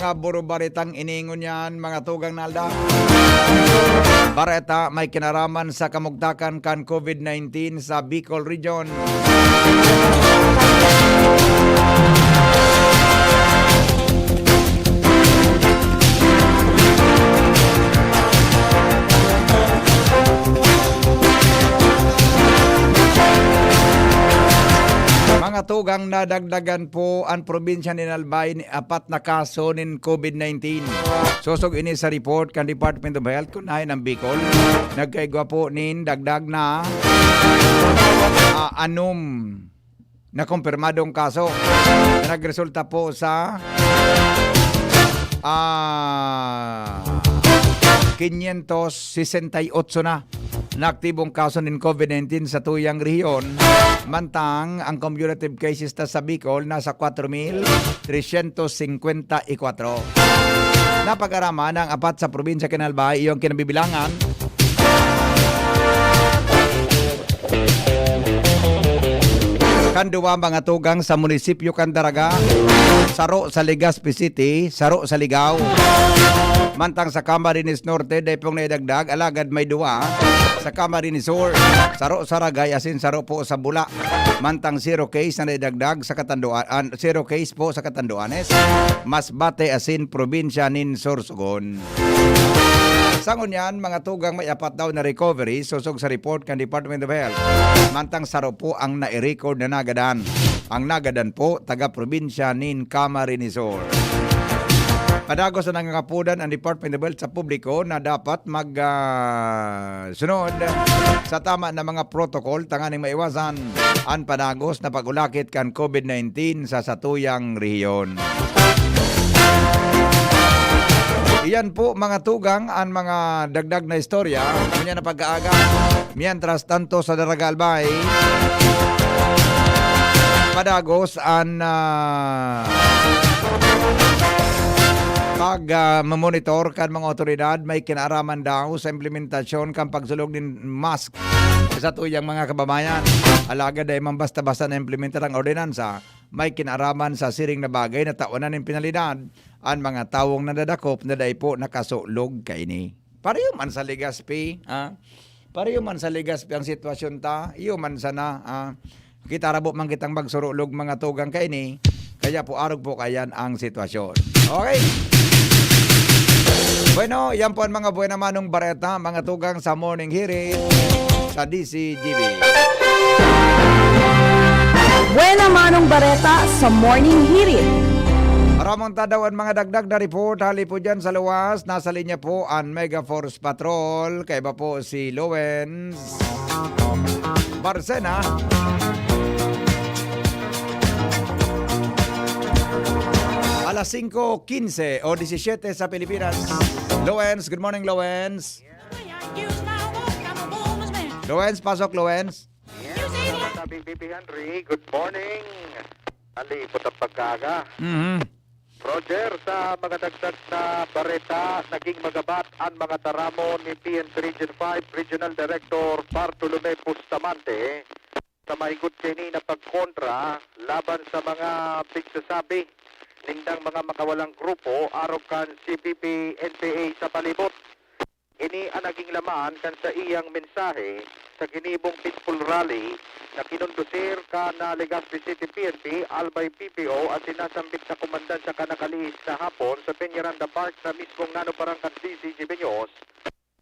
Mga buro-baritang iningon yan, mga tugang nalda. Bareta may kinaraman sa kamugtakan kan COVID-19 sa Bicol Region. Mga tugang nadagdagan po ang probinsya ni Albay ni 4 na kaso ng COVID-19. Susog ini sa report kan Department of Health kunahin ng Bicol. Nagkaigwa po nin dagdag na anom na kumpirmadong kaso. Nagresulta po sa 568 na aktibong kaso ng COVID-19 sa tuyang rehiyon, mantang ang cumulative cases sa Bicol nasa 4,354. Napag-arama ng 4 sa probinsya Kinalbay iyong kinabibilangan. Kanduwa mga tugang sa munisipyo Candaraga, saro sa Legazpi City, saro sa Ligao. Mantang sa Camarines Norte, dahil pong naidagdag, alagad may duwa sa Camarines Sur, saro sa Ragay, asin saro po sa Bula. Mantang 0 case na naidagdag sa Katanduan, 0 case po sa Catanduanes, Masbate asin probinsya nin Sorsogon. Sangon yan, mga tugang may 4 daw na recovery, susog sa report kan Department of Health. Mantang saro po ang nai-record na nagadan. Ang nagadan po, taga-probinsya nin Camarines Sur. Padagos na nangangapudan ang Department of Health sa publiko na dapat sunod sa tama na mga protocol tanganing maiwasan ang padagos na pag-ulakit kan COVID-19 sa satuyang rehiyon. Iyan po mga tugang ang mga dagdag na istorya kunya na pag-aaga. Mientras tanto sa Daraga Albay, padagos ang pag-monitor kan mga otoridad may kinaraman daw sa implementasyon kan pagsulog ng mask sa tuyang mga kababayan. Alagad ay mambasta-basta na implementar ang ordinansa, may kinaraman sa siring na bagay na tawanan ng penalidad ang mga tawong nadadakop na dahi po nakasulog kaini. Pareho man sa Legazpi, pareho man sa Legazpi ang sitwasyon ta, iyo man sana, kita rabo man kitang magsurulog mga tugang kaini, kaya po arog po kayan ang sitwasyon. Okay? Bueno, yan po ang mga buena manong bareta, mga tugang sa morning hearing sa DCGB. Buena manong bareta sa morning hirit. Maramang tadawan mga dagdag na report. Hali po dyan sa luwas. Nasa linya po ang Mega Force Patrol. Kaiba po si Lowens Barcena. Alas 5:15 o 17 sa Pilipinas. Lowens, good morning Lowens. Lowens, pasok Lowens. Sabi Bibi Henry, good morning. Ali, putang pagkaga. Roger, sa mga dagdag na bareta, naging magabat ang mga taramo ni PNP Region 5 Regional Director Bartolome Bustamante sa mahigot kini na pagkontra laban sa mga pigsasabi nindang mga makawalang grupo arokan CPP NPA sa palibot. Ini ang naging laman kan sa iyang mensahe sa ginibong peaceful rally na kinundusir ka na Legazpi City PNP, Albay PPO at sinasambit na komandan sa kanakaliis sa hapon sa Peñaranda Park sa mismong Nanoparangkat DCG Beños.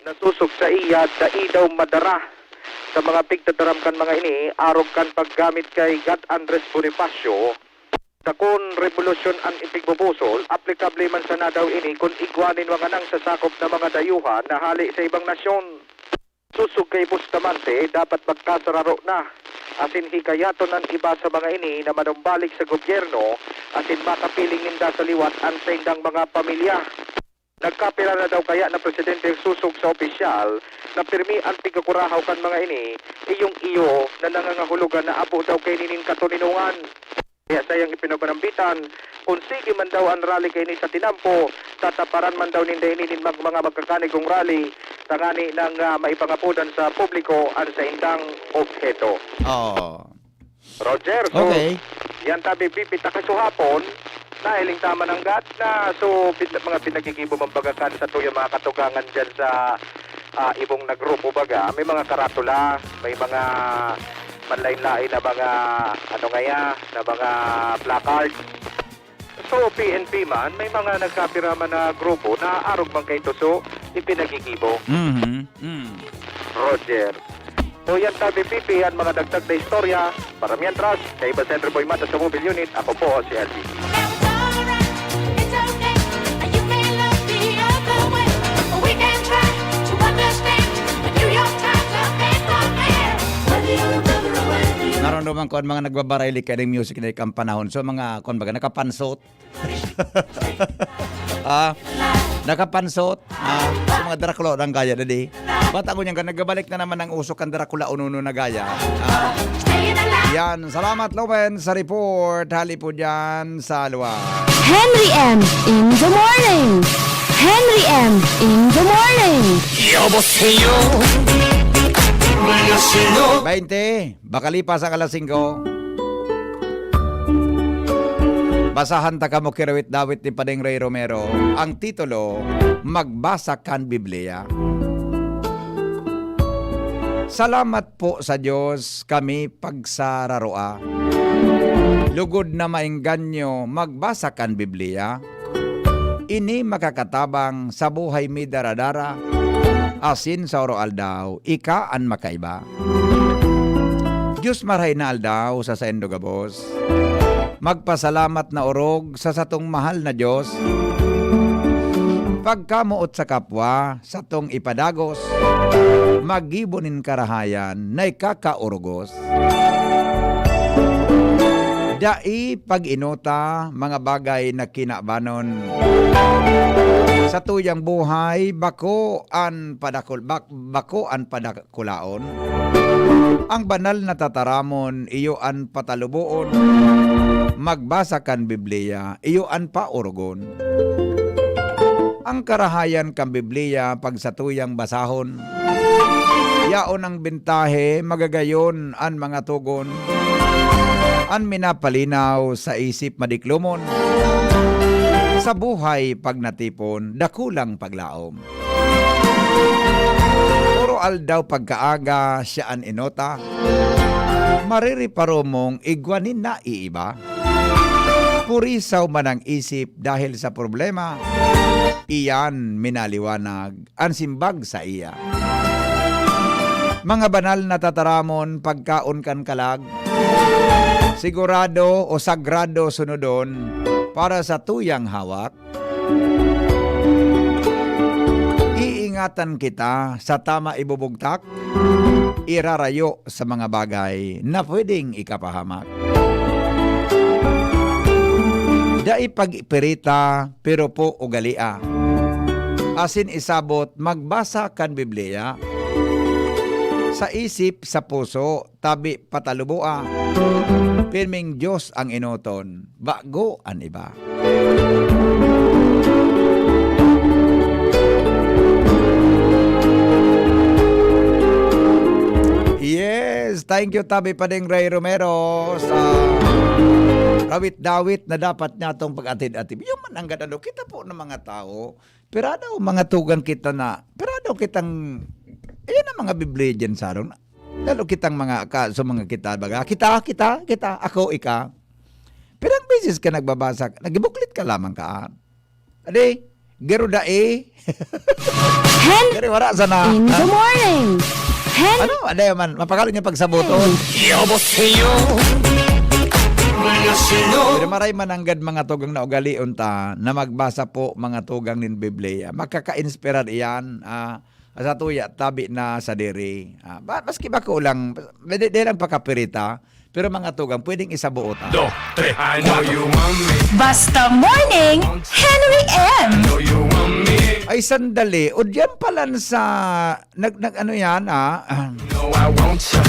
Nasusok sa iya da idaw madara sa mga pigtataramkan mga ini arog kan paggamit kay God Andres Bonifacio. Takon revolusyon ang ipigbubusol, aplikable man sana daw ini kung igwanin mga nang sasakop na mga dayuhan na hali sa ibang nasyon. Susug kay Bustamante, dapat magkasararo na. Asin hikayaton ng iba sa mga ini na manumbalik sa gobyerno, asin makapiling ninda sa liwat ang sa indang mga pamilya. Nagkapira na daw kaya na Presidente susog sa opisyal na pirmi ang pigkakurahaw kan mga ini, iyong iyo na nangangahulugan na abo daw kay ninin katuninungan. Kaya sayang ipinabanambitan, kung sige man daw ang rally kay ni sa tinampo, tataparan man daw ninda ininin mga magkakanigong rally, tangani ng maipangapudan sa publiko ang sa indang objeto. Oh. Roger, so Okay. yan tabi pipita kasuhapon, nahiling tama ng gat na so mga pinagigibo mambagakan sa tuyang mga katugangan dyan sa ibong na grupo baga. May mga karatula, may mga manlain-lain na mga na mga placard. So PNP man, may mga nagkapiraman na grupo na arog man kay Tuso, ipinagigibo. Roger. So yan tabi pipi, yan mga dagdag na istorya. Para mientras, kay Iba Center Boy Mata sa Mobile Unit, ako po si LB. Naramdaman ko ang mga nagbabarayli ka ng music na ikang panahon. So mga kon baga nakapansot. Nakapansot. So mga Dracula ng gaya dadi. Bata ko niyan nagabalik na naman ang usok ang Dracula ununo na gaya. Yan, salamat Lowen sa report. Hali po dyan sa luwa. Henry M. in the morning. Henry M. in the morning. 20, bakalipas ang alas 5. Basahan ta kamo kirawit dawit ni Padeng Ray Romero. Ang titulo, Magbasa kan Biblia. Salamat po sa Diyos kami pagsararoa. Lugod na maingganyo, magbasa kan Biblia. Ini makakatabang sa buhay mi daradara. Asin sa oro aldaw, ika an makaiba. Diyos maray na aldaw sa saendo gabos. Magpasalamat na orog sa satong mahal na Diyos. Pagkamuot sa kapwa, satong ipadagos. Magibonin karahayan na ikakaurugos. Dai pag-inota mga bagay na kinabanon. Sa tuyang buhay, bako an padakulaon. Ang banal na tataramon, iyo an patalubuon. Magbasa kan Biblia, iyo an paurugon. Ang karahayan kan Biblia pag sa tuyang basahon. Yaon ang bintahe, magagayon an mga tugon. An minapalinaw sa isip madiklumon. Sa buhay pag natipon, dakulang paglaom. Puro aldaw pagkaaga siya an inota. Maririparomong igwanin na iiba. Purisaw man ang isip dahil sa problema. Iyan minaliwanag ang simbag sa iya. Mga banal na tataramon pagkaon kan kalag. Sigurado o sagrado sunodon para sa tuyang hawak. Iingatan kita sa tama ibubugtak, irarayo sa mga bagay na pwedeng ikapahamak. Dai pag-ipirita pero po ugalia. Asin isabot magbasa kan Biblia. Sa isip, sa puso, tabi patalubua. Pirming Diyos ang inoton, bago an iba. Yes, thank you Tabi Padeng Ray Romero sa rawit-dawit na dapat niya itong pag-atid-atid. Yung mananggad kita po ng mga tao, pero daw mga tugang kita na, pero daw kitang, ayan ang mga Biblia dyan sa aron. Lalo kitang mga so mga kita baga. Kita, ako, ika. Pero ang beses ka nagbabasa, nagibuklit ka lamang ka. Adi, geruda Gari wala sana. In the morning. Ano? Adi man, mapakalo niya pagsabuton. Pero maray mananggad mga tugang na ugali unta na magbasa po mga tugang nin Biblia. Makaka-inspirar iyan. Sa tuya, tabi na sa diri. Maski ba ko lang, di lang pakapirita, pero mga tugang, pwedeng isabuot. I know you want me. Basta Morning, Henry M. I know you want me. Ay, sandali. O diyan pala sa, ano yan, No, I want you.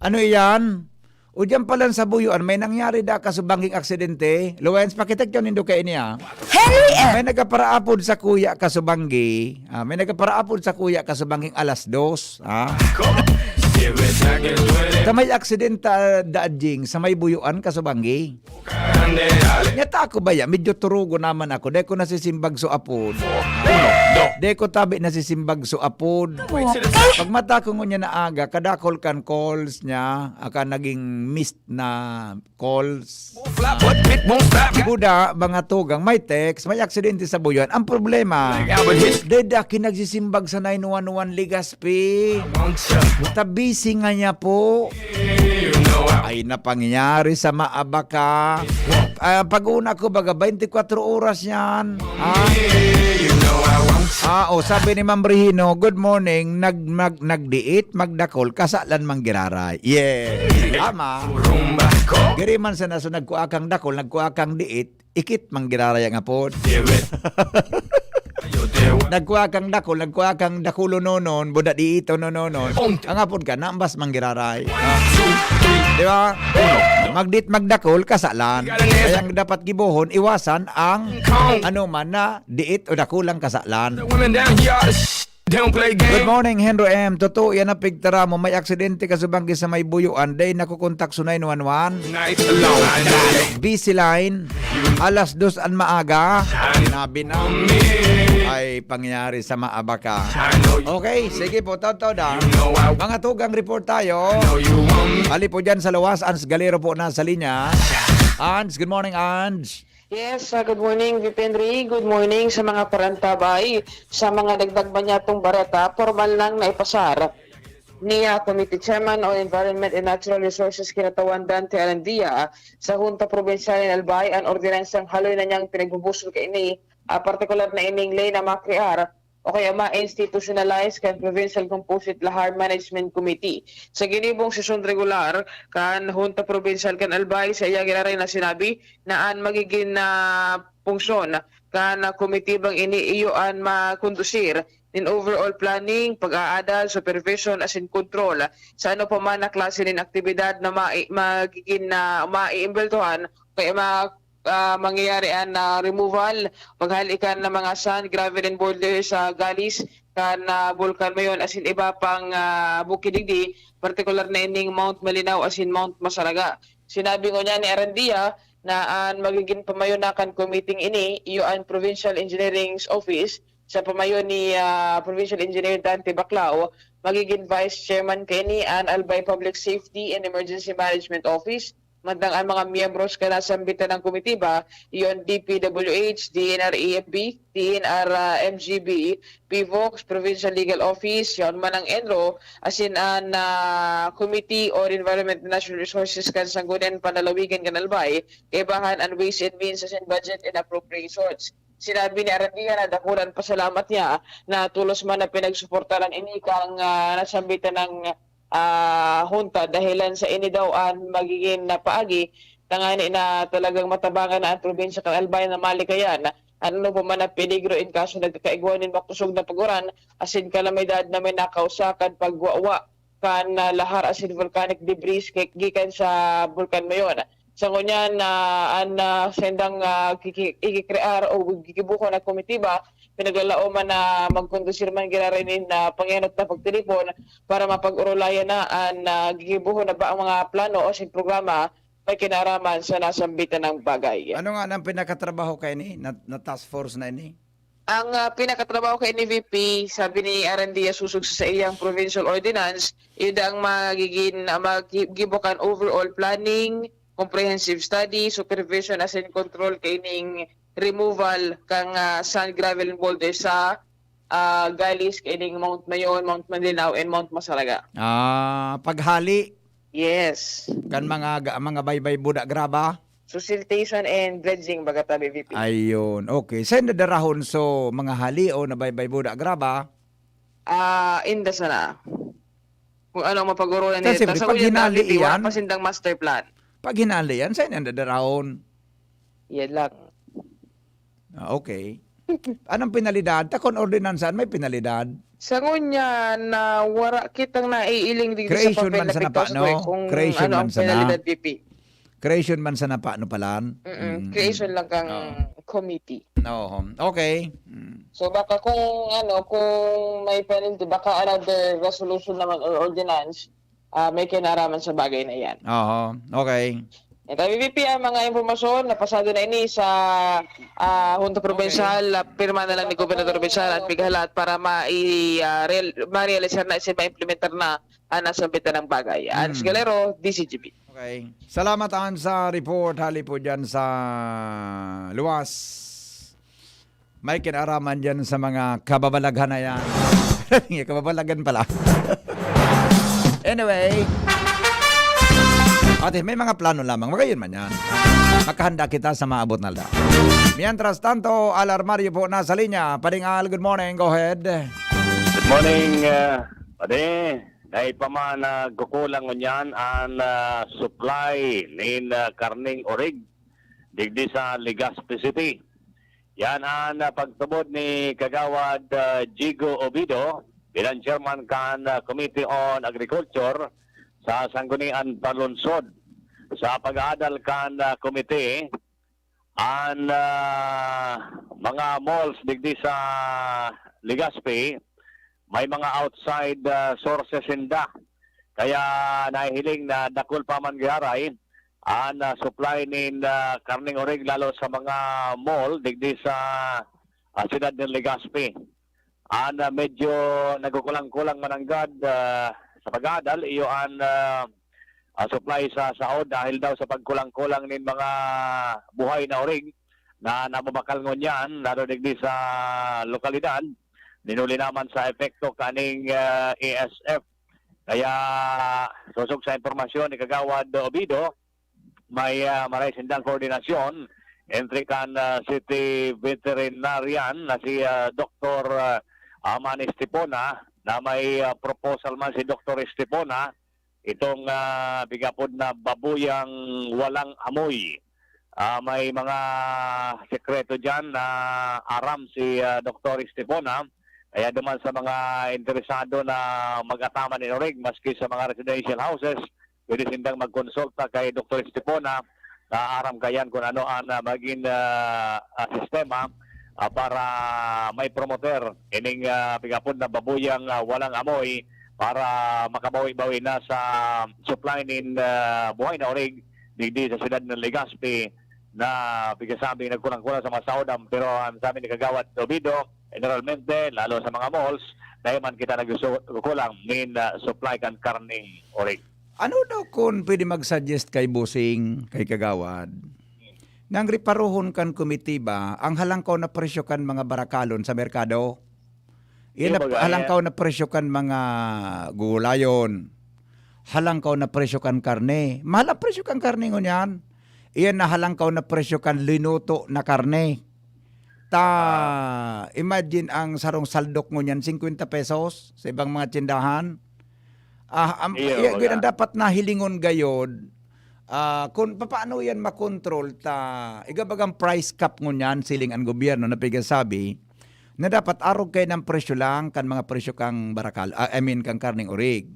ano yan? O diyan pala sa buyuan, may nangyari da kasubanging aksidente. Luwens, pakitek yun nindo kayo niya. Henry M. May nagaparaapod sa kuya kasubanggi. May nagaparaapod sa kuya kasubanging alas 2. Give it, I can do it. Sa may aksidenta daadjing, sa may buyuan kasubanggi. Grande, dale. Nyata ako ba ya? Medyo turugo naman ako. Di ko nasisimbag so apod. Di ko tabi nasisimbag so apod. Pag mata ko ngunya na aga, kadakol kan calls niya, akan naging missed na calls. Flap, but it won't stop. Buda, mga tugang, may text, may aksidente sa buyan. Ang problema, Albert hits. deda kinagsisimbag sa 911 Ligaspi. Won't ya? Tabisi nga niya po. You know I Ay napangyari sa Maabaka. Pag-una ko baga 24 oras yan. you know I won't ya. Sabi ni Ma'am Regino, good morning, nagdiit, magdakol, kasalan manggiraray. Yeah, tama. Rumba ko. Giri man sa naso nagkuakang dakol, nagkuakang diit, ikit manggiraray ang apod. Give it. Yo, there was. Nagkuakang dakulo nonon, buda diito nonon. Ang apod ka, naambas manggiraray. Di ba? Magdit magdakol, kasalan. Kaya ang dapat gibuhon, iwasan ang ano man na diit o dakulang kasalan. The women down here are the they don't play Good games. morning, Henry M. Totoo yan na pigtara mo. May aksidente ka sa banggi sa may buyuan. Day nakukontak sa 911. Night alone, I die. Busy line. Alas 2 an maaga. Sinabi na. Ay pangyari sa Maabaka. I know you Okay, sige po. Tao da. know I Mga tugang report tayo. know you want me. Ali po dyan sa Lawas. Ans Galero po na sa linya. Ans, good morning, Ans. Yes, good morning, Vipendri. Good morning sa mga parantabay. Sa mga dagdag banyatong bareta, formal lang na ipasar ni Committee Chairman on Environment and Natural Resources Kinatawan Dante Arandia sa Junta Provincial in Albay ang ordinansang haloy na niyang pinagbubusol ka ini, partikular na ining lay na makriar o kaya ma-institutionalize kan Provincial Composite Lahar Management Committee. Sa ginibong sesyon regular, kan Junta Provincial kan Albay, sa iya ginaray na sinabi na an magiging na funksyon kan committee bang ini iyoan makondusir in overall planning, pag-aadal, supervision, as in control sa ano pa man na klase ng aktibidad na magiging na maiimbeltuhan kaya mangyayari ang removal, paghalikan ng mga sand, gravel and boulders sa galis kan vulkan mayon as in iba pang bukidigdi, particular na ining Mount Malinaw as in Mount Masaraga. Sinabi ko niya ni Arandia na ang magiging pamayonakan committee ini, iyo ang Provincial Engineering's Office, sa pamayon ni Provincial Engineer Dante Baclao, magiging Vice Chairman kini ang Albay Public Safety and Emergency Management Office, mandang ang mga miyembros ka nasambitan ng komitiba, iyon DPWH, DNR EFB, DNR MGB, PVOX, Provincial Legal Office, yon man ang ENRO, as in an Committee on Environment and Natural Resources kan Sanggunian Panalawigan kan Albay, ibahan ang Ways and Means as in Budget and Appropriations. Sinabi ni Arandia na dakulan pasalamat niya na tulos man na pinagsuportaran ini kang nasambitan ng hunta dahilan sa ini daw ang magiging napaagi tangani na talagang matabangan na ang probinsya ng Albay na malikayan ano po man na peligro in kaso nagkakaigwanin makusog na paguran asin kalamidad na may nakausakan pagwawa kan lahar asin volcanic debris gikan sa bulkan mayon. Sa ngunyan ang sendang ikikrear o gikibuko na komitiba, pinaglalao man na magkondusir man ginarinin na pangyanot na pagtelefon para mapag-urulayan na ang gikibuko na ba ang mga plano o sin programa may kinaraman sa nasambitan ng bagay. Ano nga ang pinakatrabaho kay ni na task force na ini? Ang pinakatrabaho kay NVP, sabi ni Arandia susug sa iyang provincial ordinance, yun ang magibukan overall planning, comprehensive study, supervision as in control kaining removal kang sand, gravel and boulders sa galis kaining Mount Mayon, Mount Malinaw and Mount Masaraga. Paghali Yes. kan mga baybay buda graba. Facilitation and dredging bagata BVP. Ayun. Okay. Sa nadarahon so mga hali o na baybay buda graba. Inda sana. Kung ano mapag-urulan Kasi nila. pag hinali yan, pasindang master plan. pag hinali yan, sa nadarahon. Yan lang. Okay. Anong penalidad? Takon ordinansan may penalidad. Sa ngunya na wara kitang naiiling dito Creation sa papel man na sa pigtas napa, no? ko kung Creation ano man ang sa na. penalidad VP. Creation man sa napaano palan. Creation lang kang committee. Oo. Okay. So baka kung may penalty, baka another resolution naman or ordinance may kinaraman sa bagay na yan. Oo, okay. Ito, VP, ang mga impormasyon na pasado na ini sa Junta Provincial, pirma na lang ni Gobernador Provincial at Bighalat para ma-realisar na isa ma-implementar na ang nasambitan ng bagay. Ans Galero, DCGB. Okay. Salamat an sa report. Hali po dyan sa luwas. May kinaraman dyan sa mga kababalaghan na yan. Kababalagan pala. Anyway. Ate, may mga plano lamang. Magayon man yan. Makahanda kita sa maabot na da. Mientras tanto, alarmaryo po na sa linya. Padingal, good morning. Go ahead. Good morning, pade. Dahil pa man kukulang niyan ang supply ng karning orig digdi sa Legazpi City. Yan ang pagtubod ni Kagawad Jigo Obido bilang chairman kan Committee on Agriculture sa Sangguniang Palunsod. Sa pag-aadal kan committee ang mga malls digdi sa Legazpi may mga outside sources inda. Kaya nahihiling na dakol pa man giharay ang supply nin karning orig lalo sa mga mall digdi sa siyudad ng Legazpi. Medyo nagkukulang-kulang mananggad sa pag-aadal iyo ang supply sa saod dahil daw sa pagkulang-kulang nin mga buhay na orig na nababakal ngunyan lalo digdi sa lokalidad. Ninuli naman sa epekto kaning ASF. Kaya susog sa impormasyon ni Kagawad Obido, may maray sindang koordinasyon entry kan City Veterinarian na si Dr. Manny Estipona na may proposal man si Dr. Estipona itong bigapod na babuyang walang amoy. May mga sekreto dyan na aram si Dr. Estipona. Kaya duman sa mga interesado na mag-atama ni orig maski sa mga residential houses, pwede sindang magkonsulta kay Dr. Estipona na aram kayan kung ano ang maging sistema para may promoter ining bigapod na babuyang walang amoy para makabawi-bawi na sa supply nin buhay na orig digdi sa siyudad ng Legazpi na bigasabing nagkulang-kulang sa mga saudam. Pero ang sabi ni Kagawad Obido, generalmente, lalo sa mga malls, dahil man kita nagkukulang nin supply kan karning orig. Ano daw kung pwede mag-suggest kay Busing, kay Kagawad? Nang riparuhon kan komitiba, ang halangkaw na presyo kan mga barakalon sa merkado. Halangkaw na presyo kan mga gulayon. Halangkaw na presyo kan karne. Mahal ang presyo kan karne ngunyan. Iyan na halangkaw na presyo kan linuto na karne. Imagine ang sarong saldok ngunyan, 50 pesos sa ibang mga tindahan. Yan dapat na hilingon gayod. Kung paano yan makontrol igabagang price cap ngunyan siling ang gobyerno na pigasabi na dapat arog kayo ng presyo lang kan mga presyo kang barakal, kang karning orig.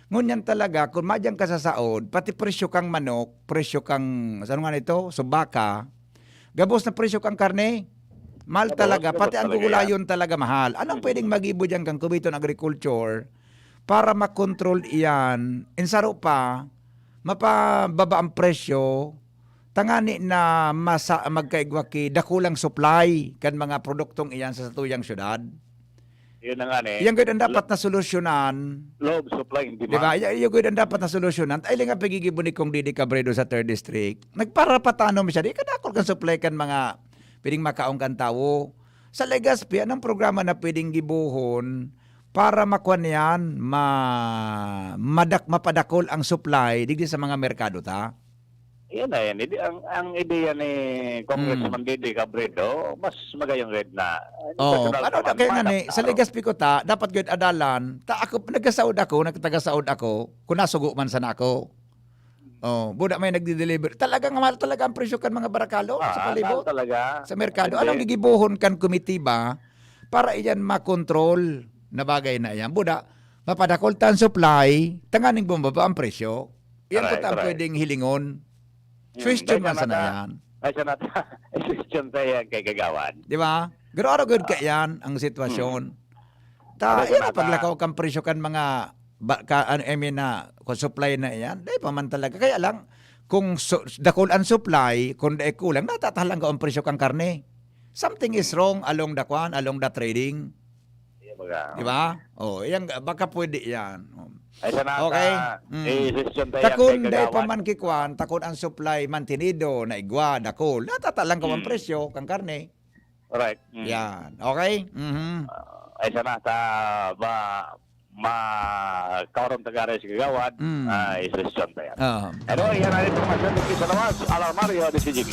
Ngunyan talaga, kung madyang ka sa saod, pati presyo kang manok, presyo kang, saan nga nito, subaka, gabos na presyo kang karne, mahal talaga, pati ang gugulayon talaga mahal. Anong pwedeng mag-ibo dyan kang Committee on Agriculture para makontrol iyan, insaro pa, mapababa ang presyo, tangani na magkaigwaki dakulang supply kan mga produktong iyan sa satuyang syudad. Yun na nga Yan gud ang dapat na solusyonan. Love, supply, and demand. Diba? Yan gud ang dapat na solusyonan. Ay nga pagigibunik kong Didi Cabredo sa 3rd District. Nagpara patano mo siya. Di kadakol kan supply kan mga pwedeng makaong kan tao. Sa Legazpi, anong programa na pwedeng gibuhon para makuha niyan, mapadakol ang supply digdi sa mga merkado ta? Yan na yan. Ang ideya ni Congressman Didi Cabredo, mas magayong red na. Ano na kaya nga ni, sa Legazpi ko dapat gud adalan, ako, nagtaga-saud ako, kung nasugo man sana ako. Buda may nagdi-deliver. Talagang mahal talaga ang presyo kan mga barakalo sa palibot. Talaga. Sa merkado. Anong gigibuhon kan komitiba para iyan makontrol na bagay na yan? Buda, mapadakol tan supply, tanganing bumaba ang presyo. Yan po ang pwedeng hilingon. Question man sana yan. Ay, sana question tayo kay Kagawad. Di ba? Garo good ka yan ang sitwasyon. Yan ang paglakaw kang presyo kan mga I mean na kung supply na yan, dahil pa man talaga. Kaya lang, kung dakol ang supply, kung dahil kulang, natatahalang ka ang presyo kang karne. Something is wrong along the along the trading. Di ba? Oh, yan, baka pwede yan. Ay sana Okay. decision tayo Takon dahil pa man kikwan, takon ang supply mantinido, na igwa, dakol, natatalang ka ang presyo kang karne. Right. Yan. Okay? Ay sana ta karon tagare sa gawad ay decision tayo. Ano, yan ang informasyon dito sa lawas. Alarmario de CGB.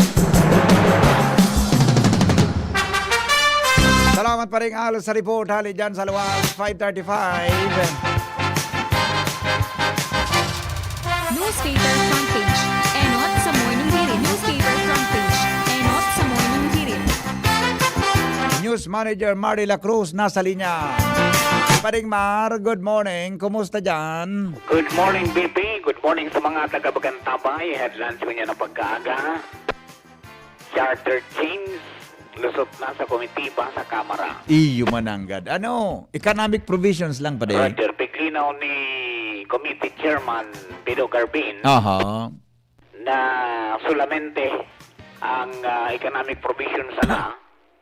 Salamat pa rin Alo sa report. Hali dyan sa luwas, 5:35. Newspaper front page. Enot sa morning hirit. Newspaper front page. Enot sa morning hirit. News Manager Marila Cruz nasa linya. Paring Mar, good morning. Kumusta dyan? Good morning, BP. Good morning sa mga taga-Bagantabay. Headlines ko niya ng pagkaaga. Charter change. Lusot na sa komitiba sa Kamara. Iyo mananggad. Ano? Economic provisions lang pa din. Roger, piglinaw ni Committee Chairman Pido Garbin Aha. na solamente ang economic provisions sana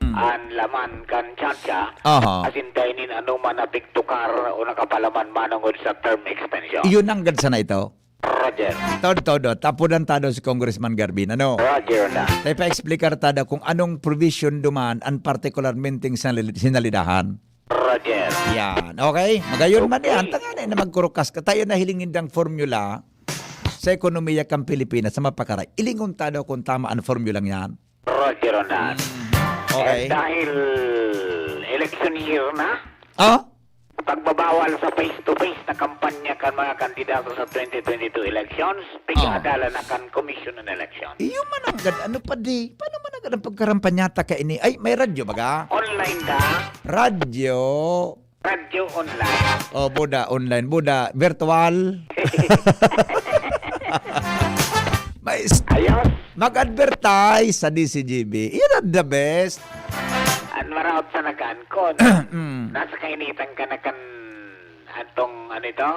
ang laman kan Chacha Aha. as in dainin anuman na pigtukar o nakapalaman manungod sa term extension. Iyo nanggad sana ito. Roger. Todo. Tapudan tado si Congressman Garbin. Ano? Roger na. Tayo pa explicar tada kung anong provision duman ang particularmente sinalidahan. Roger. Yan. Okay? Magayon man yan. Tanganay na magkurukas ka. Tayo na hilingin ng formula sa ekonomiya kang Pilipinas sa mapakaray. Ilingon tado kung tama ang formulang yan. Roger na. Okay. And dahil election year na, Ah? pagbabawal sa face-to-face na kampanya kan mga kandidato sa 2022 elections, pigadala na kan Commission on Election. Iyo mananggad. Ano pa di? Paano mananggad ang pagkarampanyata ka ini? Ay, may radyo baga? Online ka, Radyo. radyo online. O, Buda, online. Buda, virtual. May Ayos, mag-advertise sa DCGB. Iyan ang the best. ang maraot sa nakankon. Nasa kainitan ka na kan atong ano ito?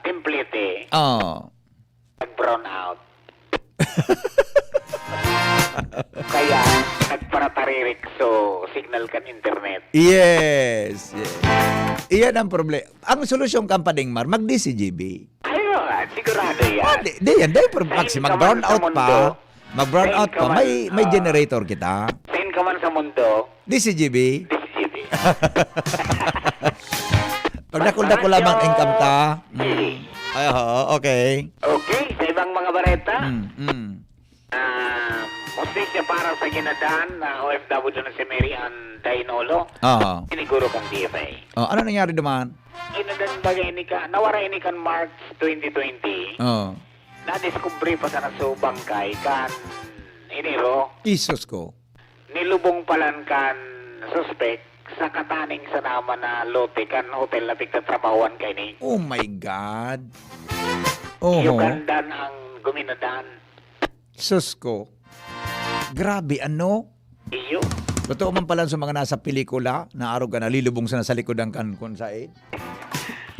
Template eh. Nag-brown out. Kaya nagparataririk so signal kan internet. Yes. Iyan ang problema. Ang solusyon kampaning Mar, mag-DCGB. Ayun, sigurado yan. Di yan. Dahil mag-brown out pa. Mag-brown out pa. May generator kita. Saan ka man sa mundo, DCGB. DCGB. Pag nakul lamang income ta. Ay, okay. Okay, sa ibang mga bareta, Mm. hostisya para sa ginadaan na OFW na si Mary Ann Dainolo, Oo. siniguro kang DFA. Ano nangyari duman? Inadan bagay ni ka, nawara ini kan March 2020, Oo. na-discovery pa sa nasubang kay kan Enero, Isos ko. nilubong palan kan suspect sa kataning sa naman na lote kan hotel na pigtatrabawan kay ni. Oh my God. Oo. Yugandan ang guminadan. Sus ko. Grabe, ano? Iyo. Totoo man pala sa mga nasa pelikula na araw ka nalilubong sa nasa likod ng kankon sa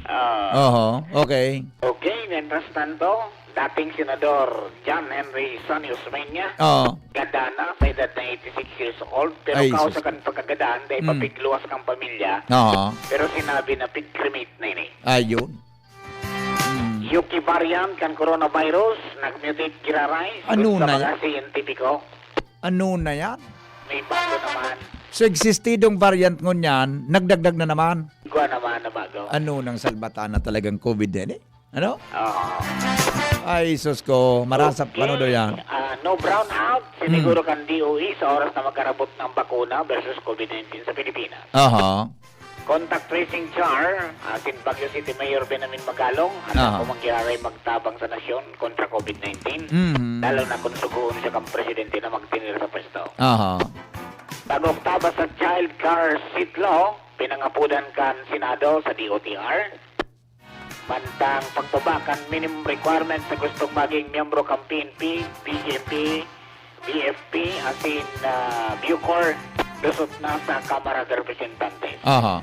Oo, okay. Okay, mientras tanto, dating Senador John Henry Sonny Osmeña, Oo. ganda na sa edad na 86 years old, pero Ay, kausa sus. kan pagkagadaan, dahil papigluwas kang pamilya, Oo. pero sinabi na pig-cremate na ini. Ayun. Yuki variant kan coronavirus, nag-mutate giraray, Ano sa na mga yan? siyentipiko, Ano na yan? may bago naman, So, existidong variant ngon yan, nagdagdag na naman. igwa naman na bago. Ano nang salbata na talagang COVID din eh? Ano? Oo. Ay, sus ko, marasap, ano daw yan? No brown out, siniguro kan DOE sa oras na magkarabot ng bakuna versus COVID-19 sa Pilipinas. Aha. Contact tracing char, atin Baguio City Mayor Benjamin Magalong, at ako mangyaray magtabang sa nasyon kontra COVID-19, lalo na kung suguon siya kang presidente na magtinir sa pwesto. Aha. Bagong taba sa child car seat law, pinangapudan kan Senado sa DOTR, bantang pagbabakan minimum requirement sa gustong maging miyembro kang PNP, BJP, BFP, atin Bucor, lusot na sa Kamara de Representantes. Aha.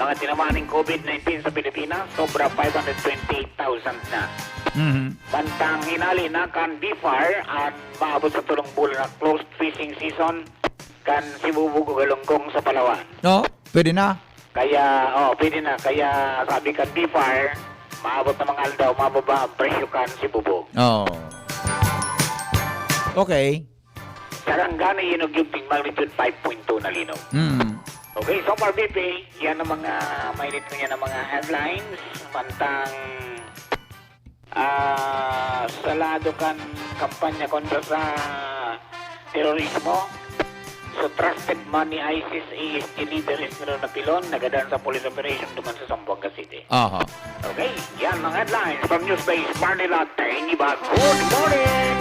mga tinamaan ng COVID-19 sa Pilipinas, sobra 528,000 na. Bantang hinali na kan BFAR at maabot sa tulong bulan na closed fishing season kan Sibubugo Galunggong sa Palawan. No? Pwede na. Kaya, pwede na. Kaya sabi kan BFAR, maabot na mga aldaw, mababa ang presyo kan Sibubo. Oh. Okay. Sarangani yinugyugting magnitude 5.2 na linaw. Okay, so far BP, yan ang mga mainit ko yan ang mga headlines. Pantang salado kan kampanya kontra sa terorismo. So trusted money ISIS ESG leader is meron na pilon, nagadaan sa police operation duman sa Zamboanga City. Aha. Okay, yan mga headlines from Newsbase Manila. Tangiba, good morning!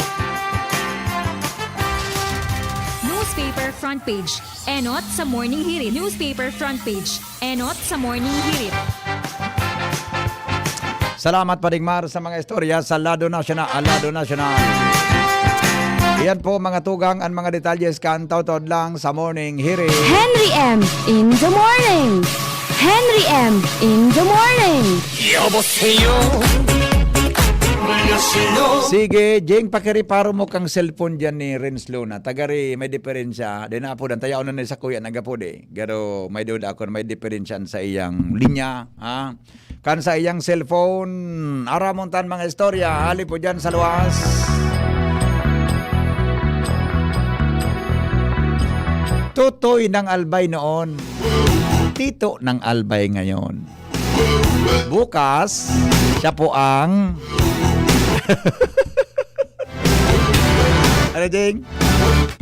Newspaper front page. Enot sa morning hirit. Newspaper front page. Enot sa morning hirit. Salamat Padigmar sa mga istorya sa Lado Nacional. Yan po mga tugang ang mga detalles kantaw-tod lang sa morning hirit. Henry M. in the morning. Henry M. in the morning. Sige, Jing, pakiriparo mo kang cellphone dyan ni Renz Luna. Tagari, may diferensya. Di na po, tayaw na sa kuya, nagapod eh. Pero may duda ako, may diferensya sa iyang linya. Ha? Kan sa iyang cellphone, aramontan mga istorya. Hali po dyan sa luwas. Tutoy ng albay noon. Tito ng albay ngayon. Bukas, siya po ang... Ano, Jing?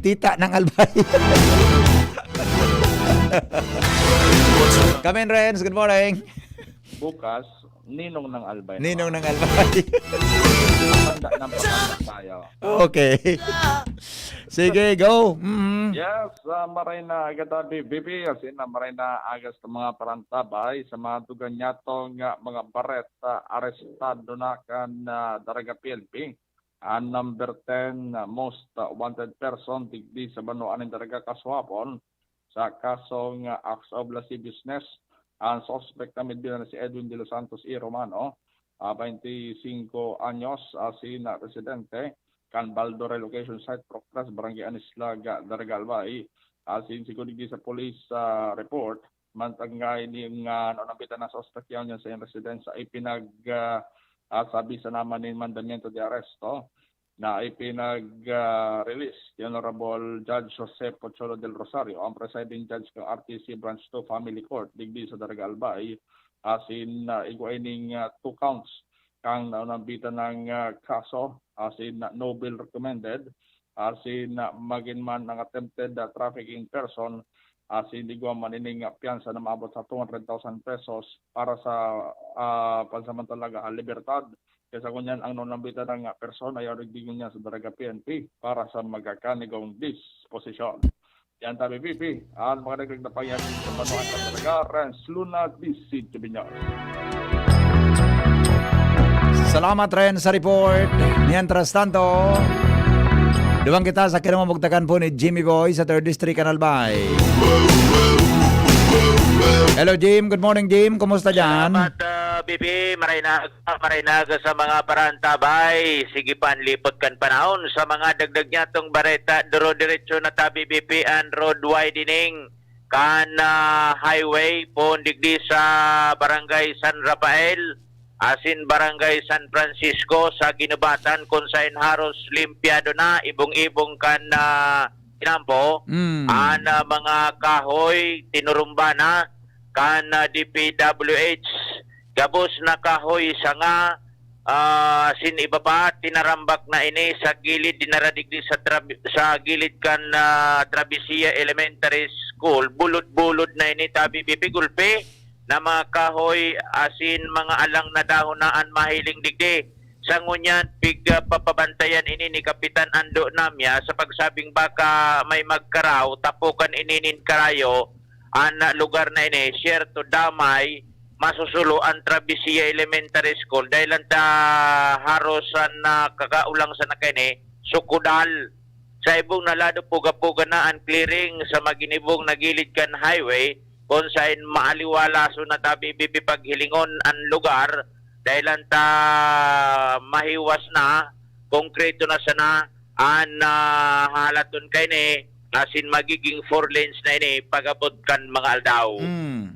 Tita ng albay. Come in, Renz. Good morning. Bukas, ninong ng albay. Ninong ng albay. Tanda ng pagkakot tayo. Okay. Sige, go. Yes, maray na agad BP, as in maray na agas sa mga parantabay, sa mga tuganyatong mga baret, arestado na kan Daraga PNP. Ang number 10 most wanted person digdi sa Banuan ng Daraga Kaswapon sa kasong acts of lascivious business. Ang suspect na midbilan na si Edwin de los Santos y Romano, 25 anyos, sina residente, kan Baldo Relocation Site, Proctras, Barangay Anislaga, Daraga Albay, sin sigurigi sa police report, mantangay ni nabitan na suspect yan sa iyong residence ay sabi sa naman ni mandamiento de arresto, na ipinag-release the Honorable Judge Jose Pocholo del Rosario, ang presiding judge ng RTC Branch 2 Family Court, digdi sa Daraga Albay, in iguaining 2 counts kang nabitan ng kaso, in no bill recommended, in magin man ng attempted trafficking person, in digwa manining piyansa na maabot sa 200,000 pesos para sa pansamantalaga libertad. Kaya kunyan ang nonambitan ng person ay arigdigon niya sa Daraga PNP para sa magkakanigong disposisyon. Yan tabi PP, ang mga nagdag na pangyari sa Banuan ng Daraga, Renz Luna, DC Chibinyos. Salamat, Ren, sa report. Mientras tanto, duwang kita sa kinamamugtakan po ni Jimmy Boy sa 3rd District, Canalbay. Hello, Jim. Good morning, Jim. Kumusta dyan? Salamat, Bibi. Maray na sa mga parantabay. Sige pa, lipot kan panahon sa mga dagdag niya tong bareta. Duro diretso na tabi, Bibi, and road widening. Kan highway po digdi sa Barangay San Rafael, asin Barangay San Francisco sa Ginubatan kung sa Haros limpiado na, ibong-ibong kan Tinampo, mga kahoy, tinurumba na, kan DPWH, gabos na kahoy sa nga, sin iba pa, tinarambak na ini sa gilid, dinaradigdi sa gilid kan Travessia Elementary School, bulod-bulod na ini, tabi bibigulpe, na mga kahoy, asin mga alang na dahonaan mahiling digdi. Sa ngunyan, papabantayan ini ni Kapitan Ando Namya sa pagsabing baka may magkaraw, tapukan ininin karayo, ang lugar na ini, share to damay, masusulo ang Travessia Elementary School dahil ang harosan na kakaulang sa nakini, sukudal. Sa ibong nalado puga-puga na ang clearing sa maginibong nagilid kan highway, kung saan maaliwala so na ta BBP paghilingon ang lugar dahil ta mahiwas na, konkreto na sana ang halaton kay ni asin magiging 4 lanes na ini pagabot kan mga aldaw.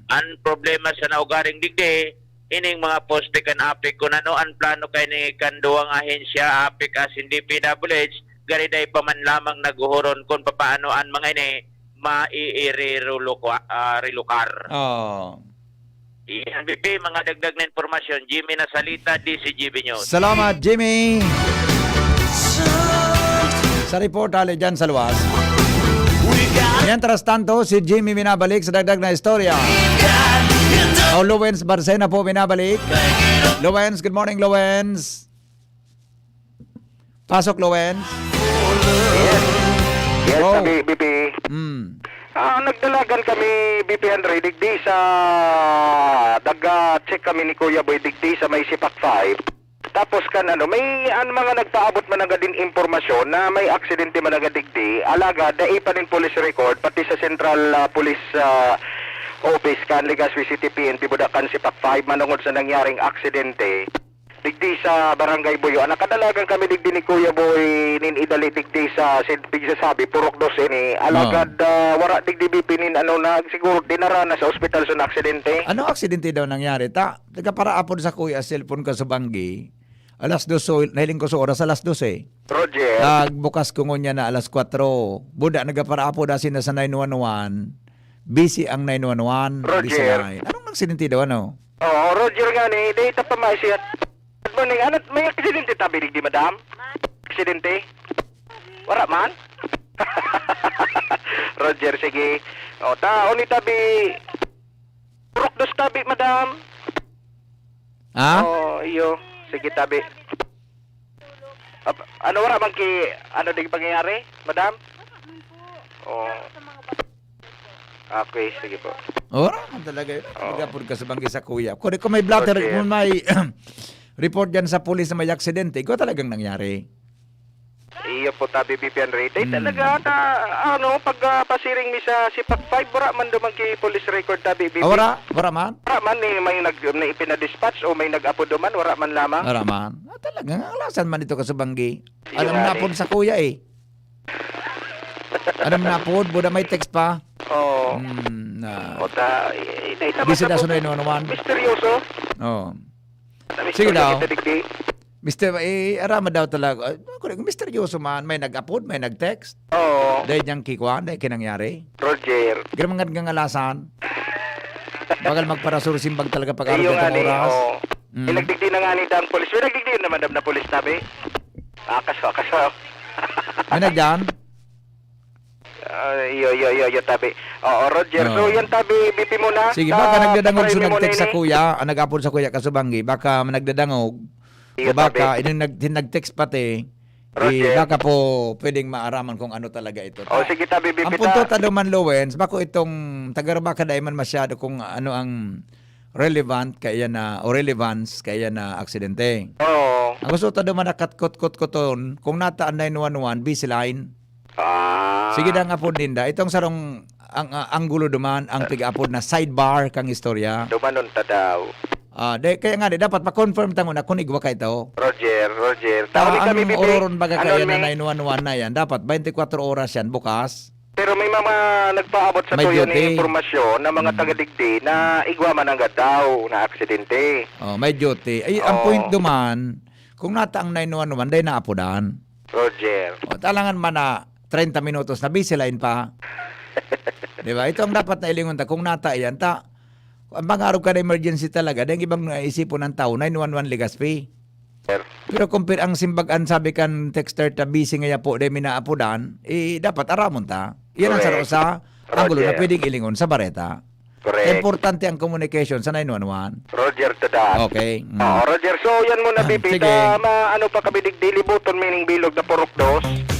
Ang problema sa naugaring digdi, ining mga poste kan apik kung ano ang plano kay ni kanduang ahensya apik asin DPWH, gariday pa man lamang naguhuron kung paano ang mga ini maire-relokar. Oh. Iyan, BP, mga dagdag na informasyon. Jimmy Nasalita, DCGB News. Salamat, Jimmy. Sa report, hali dyan sa luwas. Mientras tanto, si Jimmy binabalik sa dagdag na istorya. Lowens Barcena po binabalik. Lowens, good morning, Lowens. Pasok, Lowens. Yes, Go. sabi, BP. Nagdalagan kami, BP Henry, digdi sa check kami ni Kuya Boy digdi sa may Sipak 5. Tapos may mga nagpaabot man agad din impormasyon na may aksidente man agad digdi. Alaga, dai pa din police record, pati sa Central Police Office, Legazpi City PNP, Budakan, Sipak 5, manungod sa nangyaring aksidente. Digdi sa Barangay Buyo. Nakadalagan kami digdi ni Kuya Boy nin idali digdi sa sabi Purok 12 ni. Alagad wara digdi bipinin siguro dinara na sa ospital sa aksidente. Ano aksidente daw nangyari? Para apod sa kuya, cellphone ka sa Banggi. Alas 2, nahiling ko sa oras, alas 12. Roger. Bukas ko ngunya na alas 4. Buda, nagapara apod asin na sa 911. Busy ang 911. Roger. Busy line. Anong aksidente daw, ano? Oo, Roger nga ni. Data pa maisiyat. Good morning. May aksidente tabi digdi, madam? Aksidente? Wala man? Roger, sige. O, ni tabi. Purok 2 tabi, madam. Ha? Iyo. Sige, tabi. Wala man di pangyayari, madam? Okay, sige po. Talaga yun. Nagapod ka sa Banggi sa kuya. Kung may blatter, Okay. kung may report dyan sa pulis na may aksidente, ikaw talagang nangyari. Iyo po tabi BPN rate. Talaga pag pasiring mi sa Sipak 5 wala man dumang police record tabi BP. Wala man? Wala man may ipinadispatch o may nag-apodo man, wala man lamang. Wala man? Talagang alasan man ito ka sa Banggi. Iyo Alam nga na ni. po sa kuya eh. Alam na po, buda may text pa. Oo. Di sila sunod naman. Misteryoso. Oh. Sige daw. Kita digdi. Mr. Arama daw talaga. Misteryoso man. May nag-upload, may nag-text. Oo. Dahil niyang kikuan, dahil kinangyari. Roger. Ganun nga alasan. Bagal magparasurusimbag talaga pag araw Iyo nga ng ni. oras. Oo. Pinagdigdi na nga ni dang police. Pinagdigdi na madam na police tabi. Kaso. May nagdyan? Iyo tabi. Oo, Roger. So yan tabi, BP mo na. Sige, baka nagdadangog so nag-text sa kuya, nag-upload sa kuya Kasubanggi, baka nagdadangog. O baka, nag-text pati, Roger. baka po pwedeng maaraman kung ano talaga ito. Sige tabi, BP Ang punto talo man, Lowens, bako itong taga-Rabaka dahil man masyado kung ano ang relevant kaya na, o relevance kaya na aksidente. Oo. Ang gusto talo man nakatkot-kot-koton, kung nataan 911, busy line. Sige na nga po Linda, itong sarong ang anggulo duman ang piga-apod na sidebar kang istorya. Dumanon ta daw. Kaya nga dapat pa-confirm tango na kunigwa ka ito. Roger. Ang kami, BP. ororon baga kaya na may- 911 na yan, dapat 24 oras yan bukas. Pero may mga nagpaabot sa May tuyo duty. ni informasyon na mga taga-digdi na igwa man agad daw na aksidente. May duty. Ay, ang point duman, kung nata ang 911, dahil naapodan. Roger. Talangan man na 30 minutos na busy line pa. Diba? Ito ang dapat na ilingon ta. Kung nata yan, ang pangarap ka na emergency talaga, dahil ibang naisipon ng tao, 911 Legazpi. Pero kung ang simbagan sabi kan texter ta busy ngaya po dahil minaapodan, dapat aramon ta. Yan ang Correct. sa anggulo na Roger. pwedeng ilingon sa bareta. Correct. Importante ang communication sa 911. Roger to that. Okay. Roger. So, yan muna, BP. Sige. Ano pa kami digdi, libuton meaning bilog na Purok 2.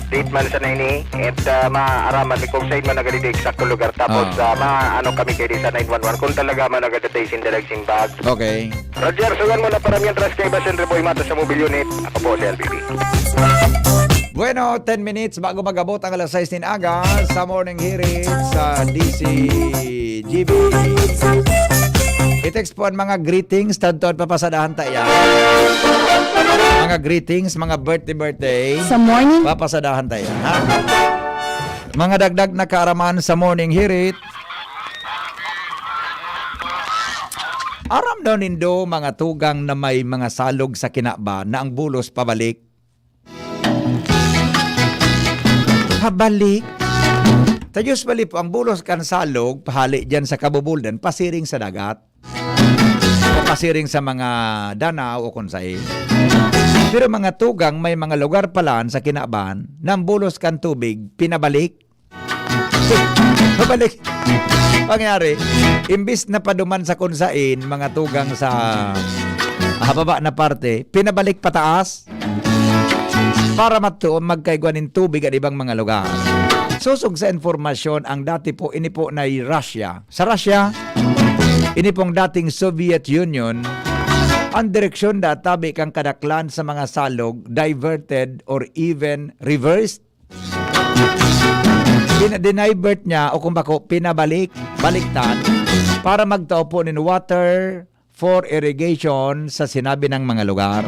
Date man sa naini. At maaraman ni kung saan man nagalidi eksakto lugar. Tapos, ano kami kayo sa 911. Kung talaga man nagadatay sindalag simbag. Okay. Roger, sugan mo na para mientras kay Basen Reboy Mata sa mobile unit. Ako po si LBB. Bueno, 10 minutes bago magabot ang alas 6 ng aga sa morning hearing sa DCGB. I-text po ang mga greetings, tadtoon papasadahan tayo. Mga greetings, mga birthday. Sa morning, Papasadahan tayo, ha? Mga dagdag na kaaraman sa morning hirit. Aram daw nindo mga tugang na may mga salog sa kinaba na ang bulos pabalik. Pabalik? Tayos bali po ang bulos kan salog, pahali dyan sa kabubuldan, pasiring sa dagat. O pasiring sa mga danaw o konsay. Pero mga tugang may mga lugar palaan sa kinaban na ang bulos kan tubig, pinabalik. Pabalik. Pangyari, imbis na paduman sa kunsain, mga tugang sa baba na parte, pinabalik pataas para magkaigwanin tubig at ibang mga lugar. Susog sa informasyon, ang dati po, ini po na Russia. Sa Russia, ini pong dating Soviet Union, ang direksyon databi kang kadaklan sa mga salog, diverted or even reversed. Dinivert niya o kung bako baliktad para magtao po ng water for irrigation sa sinabi ng mga lugar.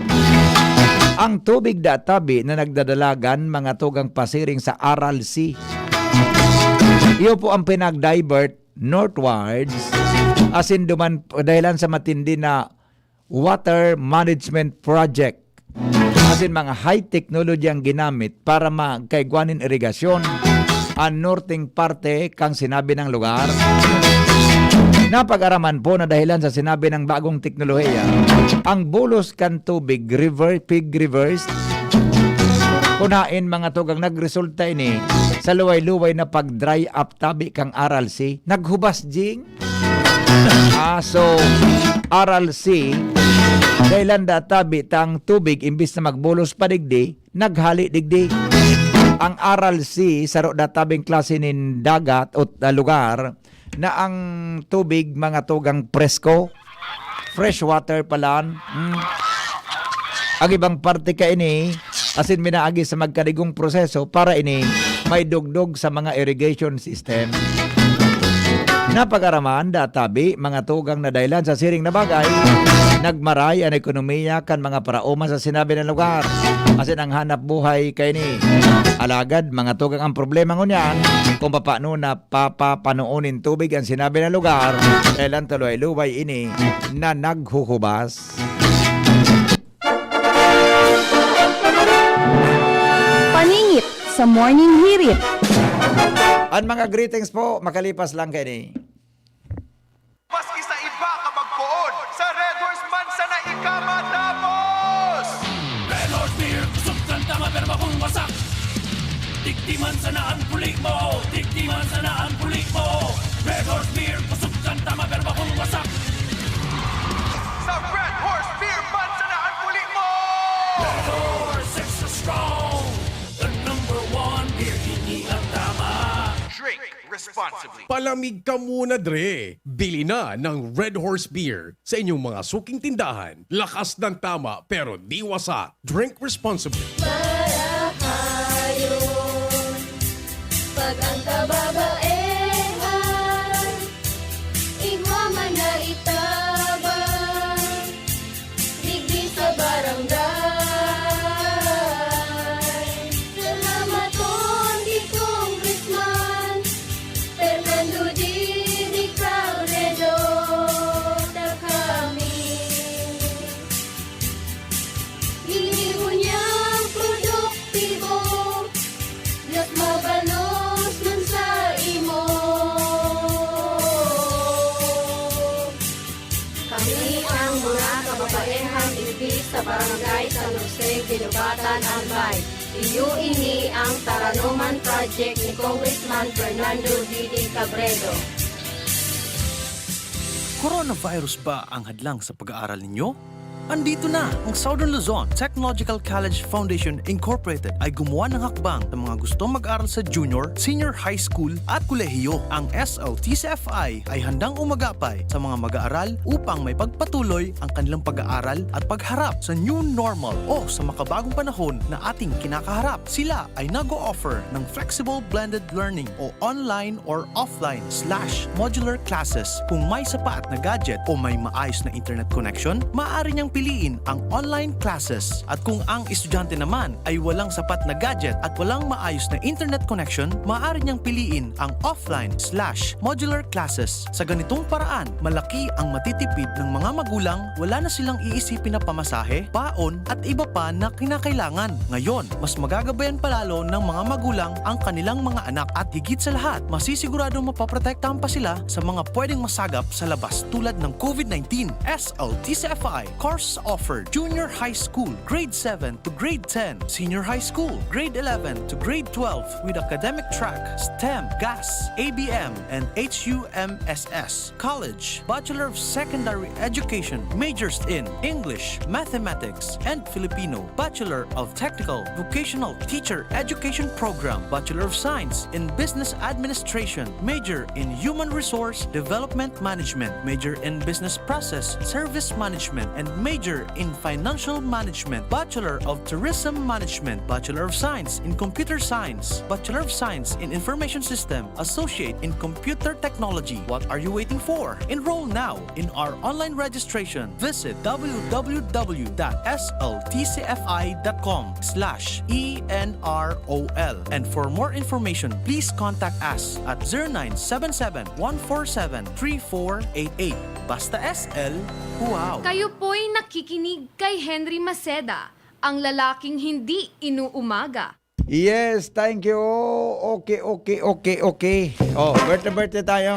Ang tubig databi na nagdadalagan mga tugang pasiring sa Aral Sea. Iyo po ang pinag-divert northwards as in duman dahilan sa matindi na water management project. As in mga high technology ang ginamit para magkaigwanin irigasyon ang northing parte kang sinabi ng lugar. Napag-araman po na dahilan sa sinabi ng bagong teknolohiya, ang bulos kan tubig pig reversed. Kunain mga tugang nagresulta ini sa luway-luway na pag-dry up tabi kang Aral Sea. Naghubas jing. So Aral Sea dahilan databi tang tubig imbis na magbulos pa digdi, naghali digdi. Ang Aral Sea saro databing klase nin dagat o lugar na ang tubig mga tugang presko, fresh water palan. Ang ibang parte ka ini asin minaagi sa magkadigong proseso para ini may dugdog sa mga irrigation system. Napag-araman databi mga tugang na dahilan sa siring na bagay, nagmaray ang ekonomiya kan mga paraoma sa sinabi ng lugar. Asin ang hanap buhay kay ni alagad mga tugang ang problema ngunyan kung paano na papapanoonin tubig ang sinabi ng lugar kailan tuloy-luway ini na naghuhubas. paningit sa morning hirit. Ang mga greetings po, makalipas lang kay ni. Maski sa iba ka magpuon, sa Red Horse man sa naikamatapos! Red Horse Beer, kusog kang tama pero bakong wasak. Tiktiman sa naan puli mo, tiktiman sa naan puli mo. Red Horse Beer, kusog kang tama pero bakong wasak. Sa Red Horse Beer man sa naan puli mo! Red Horse, extra strong. The #1 beer, hindi ang tama. Drink responsibly. Palamig ka muna, Dre. Bili na ng Red Horse Beer sa inyong mga suking tindahan. Lakas ng tama pero di wasak. Drink responsibly. Pag ang kababaehan, igwa man na itabang, digdi sa barangay. Salamat on di Congressman Fernando D. Crowdedo na kami. Hiniho niyang produktibo, Diyos mabalos man sa imo. Kami ang mga kababaehan ibig sa barangay San Jose, Ginubatan, Albay. Iyo ini ang Taranuman Project ni Congressman Fernando D. Cabredo. Coronavirus ba ang hadlang sa pag-aaral ninyo? Andito na ang Southern Luzon Technological College Foundation Incorporated ay gumawa ng hakbang sa mga gustong mag-aral sa junior, senior high school at kolehiyo. Ang SLTCFI ay handang umagapay sa mga mag-aaral upang may pagpatuloy ang kanilang pag-aaral at pagharap sa new normal o sa makabagong panahon na ating kinakaharap. Sila ay nag-o-offer ng flexible blended learning o online or offline/modular classes. Kung may sapat na gadget o may maayos na internet connection, maaari niyang piliin ang online classes. At kung ang estudyante naman ay walang sapat na gadget at walang maayos na internet connection, maaari niyang piliin ang offline/modular classes. Sa ganitong paraan, malaki ang matitipid ng mga magulang, wala na silang iisipin na pamasahe, baon at iba pa na kinakailangan. Ngayon, mas magagabayan palalo ng mga magulang ang kanilang mga anak at higit sa lahat, masisiguradong mapaprotektahan pa sila sa mga pwedeng masagap sa labas tulad ng COVID-19. SLTCFI course offered junior high school, grade 7 to grade 10, senior high school, grade 11 to grade 12 with academic track, STEM, GAS, ABM, and HUMSS. College, Bachelor of Secondary Education, majors in English, Mathematics, and Filipino, Bachelor of Technical Vocational Teacher Education Program, Bachelor of Science in Business Administration, major in Human Resource Development Management, major in Business Process Service Management, and major in Financial Management, Bachelor of Tourism Management, Bachelor of Science in Computer Science, Bachelor of Science in Information System, Associate in Computer Technology. What are you waiting for? Enroll now in our online registration. Visit www.sltcfi.com/ENROL. And for more information, please contact us at 0977-147-3488. Basta SL, wow! Kayo po'y nakikinig kay Henry Maceda, ang lalaking hindi inuumaga. Yes, thank you. Okay. Oh, birthday tayo.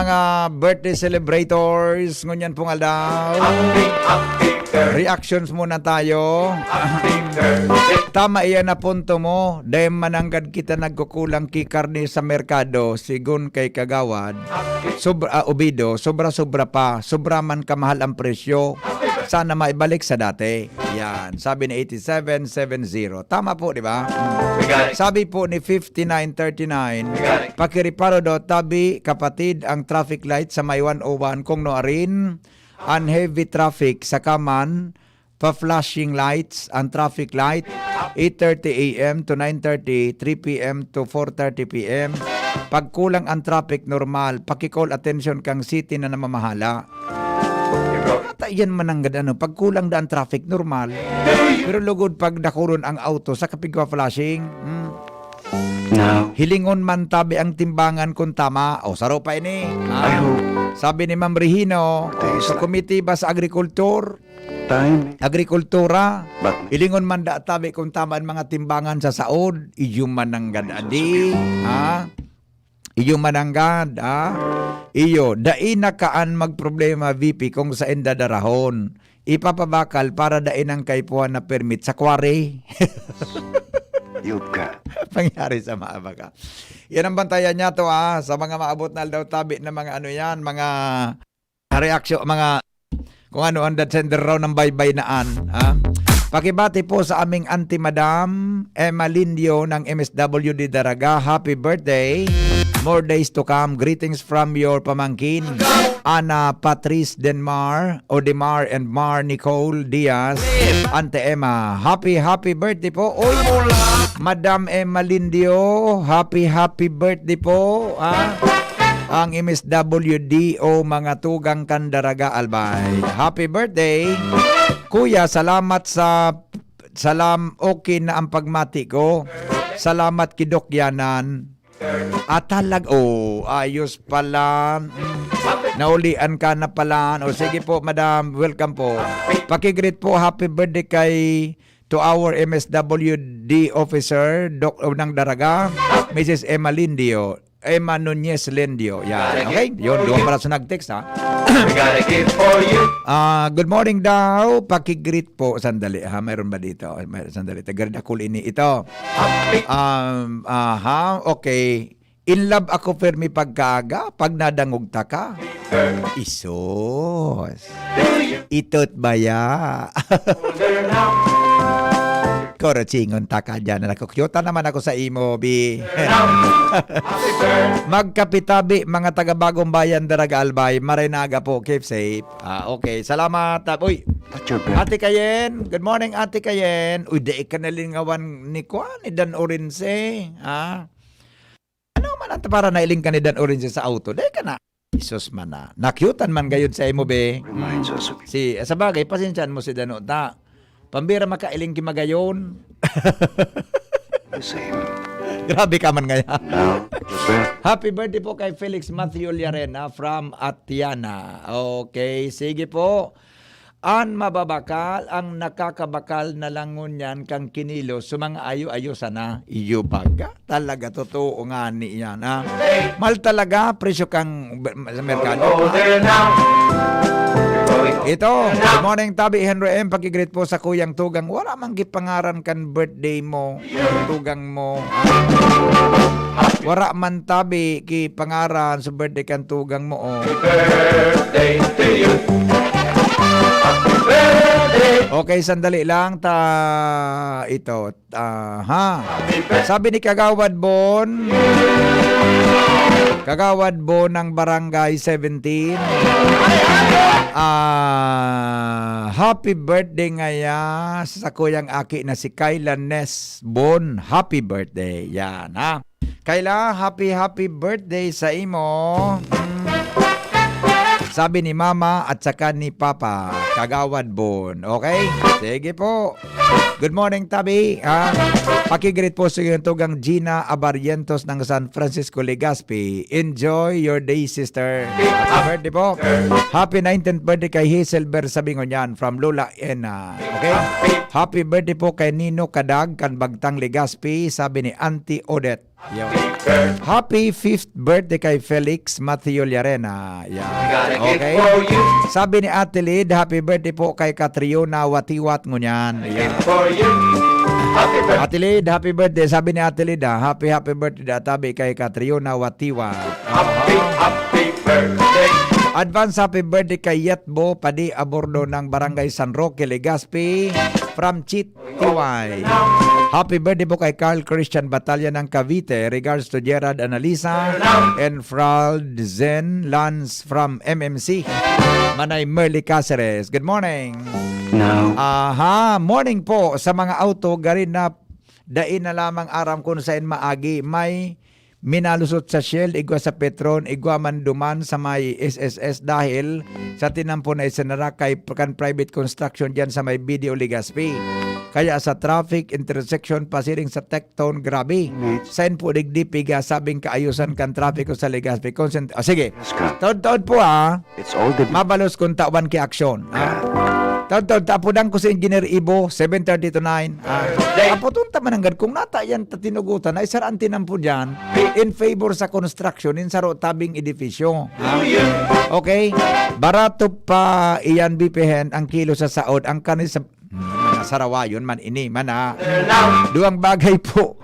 Mga birthday celebrators, ngunyan pong aldaw. Reactions muna tayo. Tama iyan na punto mo. Dahil mananggad kita nagkukulang ki karne sa merkado, sigun kay kagawad. Ubido, sobra-sobra pa. Sobra man kamahal ang presyo. Sana maibalik sa dati. Yan, sabi ni 8770. Tama po, di ba? Sabi po ni 5939, pakiriparo daw tabi kapatid ang traffic light sa may 101 kung noarin ang heavy traffic sa kaman pa-flashing lights ang traffic light 8:30 a.m. to 9:30, 3 p.m. to 4:30 p.m. Pag kulang ang traffic normal, paki-call attention kang city na namamahala. Yan man ang gadano, pag kulang daan traffic normal. Pero lugod pag dakuron ang auto sa kapigwa flashing. No. Hilingon man tabi ang timbangan kung tama. O saro pa ini. Sabi ni Ma'am Regino, sa committee ba sa agrikultura, hilingon man da tabi kung tama ang mga timbangan sa saod. Iyo man ang gadadi. Iyo mananggad, iyo, dain na kaan magproblema, VP, kung saan dadarahon. Ipapabakal para dain ang kaipuan na permit sa kware. Yuka. Pangyari sa maabaka. Yan ang bantayan niya to, sa mga maabot na daw tabi na mga ano yan, mga reaksyon, mga kung ano ang sender raw ng baybay naan. Pakibati po sa aming Auntie Madam Emma Lindio ng MSWD Daraga. Happy birthday. More days to come. Greetings from your pamangkin, Ana Patrice Demar and Mar Nicole Diaz. Ante Emma, happy birthday po. Oy, Madam Emma Lindio, happy birthday po. Ang MSWD o mga tugang Kandaraga Albay. Happy birthday. Kuya, salamat okay na ang pagmati ko. Salamat kidok yanan. At ayos pala. Naulian ka na pala. O sige po, madam, welcome po. Pakigreet po, happy birthday to our MSWD officer, Doc ng Daraga, Mrs. Emma Lindio. Emma Nunez Lendio. Yan. Okay? Yun, doon para sa nag-text, We got a gift for you. Good morning daw. Pakigreet po. Sandali, mayroon ba dito? Sandali. Tagarda kulini ito. Okay. In love ako permi pagkaaga, pag nadangog ta ka. Isos. Itot baya. Korochingon ta ka dyan. Nakukyota naman ako sa imo, bi. Magkapitabi, mga taga-bagong bayan, Daraga Albay. Marinaga po. Keep safe. Okay, salamat. Uy, Ate Kayen. Good morning, Ate Kayen. Uy, di ka nalingawan ni Kwan, ni Dan Orense. Ano man ang para nailing ka ni Dan Orense sa auto? Di ka na. Isos man na. Nakyutan man gayon sa imo, be. Sa bagay, pasensyahan mo si Dan Ota. Pambira makailing kimagayon. Grabe ka man ngayon. Happy birthday po kay Felix Matthew Llarena from Atiana. Okay, sige po. An mababakal, ang nakakabakal na langon yan kang kinilo, sumang ayo-ayo sana, iyo baga. Talaga, totoo nga ni yan. Mal talaga, presyo kang sa merkado. Ito, good morning Tabi Henry M. Pag-greet po sa Kuyang Tugang. Wala mang gipangaran kan birthday mo, Tugang mo. Wala man Tabi ki pangaran sa birthday kan Tugang mo. Birthday to you. Okay, sandali lang ito. Sabi ni Kagawad Bon ng Barangay 17. Happy birthday ngaya sa kuyang aki na si Kayla Nes Bon. Happy birthday. Yan, ha. Kayla, happy birthday sa imo. Sabi ni Mama at saka ni Papa, Kagawad Bon. Okay? Sige po. Good morning, Tabi. Pakigreet po sa iyong tugang Gina Abarientos ng San Francisco, Legazpi. Enjoy your day, sister. Happy birthday po. Happy 19th birthday kay Hazel Bersabingon yan from Lola Ena. Okay? Happy birthday po kay Nino Kadag, Kanbagtang, Legazpi. Sabi ni Auntie Odette. Yo. Happy 5th birthday kay Felix Matthew Llarena. Yeah. Okay. Sabi ni Ate Lid, happy birthday po kay Catriona Watiwat ngunyan. Yeah. Ate Lid, happy birthday. Sabi ni Ate Lid, happy birthday tabi kay Catriona Watiwat. Happy birthday. Advance happy birthday kay Yetbo Padi Abordo ng Barangay San Roque, Legazpi from Chit Tiway. Happy birthday po kay Carl Christian Batalya ng Cavite. Regards to Gerard Analisa and Frald Zen Lance from MMC. Manay Merly Caceres. Good morning. Morning po sa mga auto garin na dain na lamang aram kung saan maagi may minalusot sa Shell, igwa sa Petron, igwa man duman sa may SSS dahil sa tinampo na isanara kay private construction dyan sa may Video Legazpi. Kaya sa traffic intersection pasiring sa Tecton, grabe. Sign po digdipiga sabing kaayusan kan traffic ko sa Legazpi. Sige, taod-taod po mabalos kung tawan ki aksyon. Taod-taod, tapodang ko sa Engineer Ibo, 7:30 to 9. Apotunta man hanggang kung nata yan tatinugutan, ay saraan tinampo dyan in favor sa construction, in saro tabing edifisyo. Okay? Barato pa iyan bipihen ang kilo sa saod, ang kanis sa Sarawayon man ini man duang bagay po.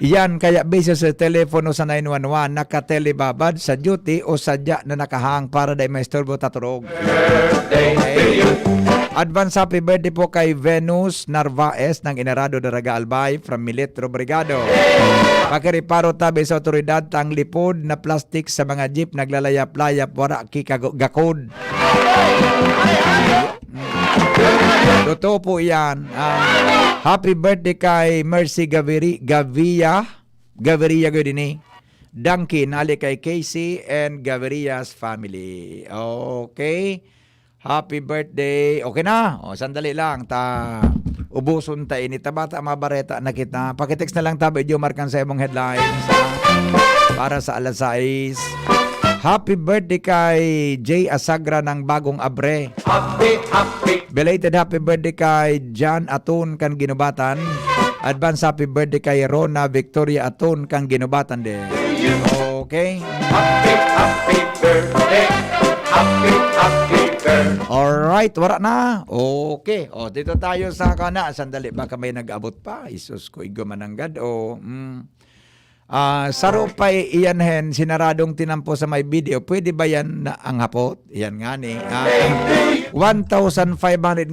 Yan kaya base sa telepono sa 911 nakatelebabad sa duty o sadya na nakahang para dahil may istorbo taturog. Okay. Advance happy birthday po kay Venus Narvaez ng Inarado Daraga Albay from Militro Brigado. Pakiriparo tabi sa otoridad tang lipod na plastic sa mga jeep naglalayap-layap wara kikagakod. Totoo po yan. Happy birthday kay Mercy Gavia Godini. Duncan, hali kay Casey and Gaveria's family. Okay. Happy birthday. Okay na. Sandali lang. Ubuson ta ini. Tabata mabareta na kita. Pakitext na lang ta. Video markan sa imong headlines. Para sa alas 6. Happy birthday kay Jay Asagra ng Bagong Abre. Belated happy birthday kay John Atun kang Ginubatan. Advance happy birthday kay Rona Victoria Atun kang Ginubatan din. Okay? Happy birthday. Happy birthday. Alright, wala na. Okay. Dito tayo sa kana. Sandali, baka may nag-abot pa. Isus ko, igo mananggad. Saro pa iyan sinaradong tinampo sa may video. Pwede ba yan na ang hapot? Yan nga ni. 1,500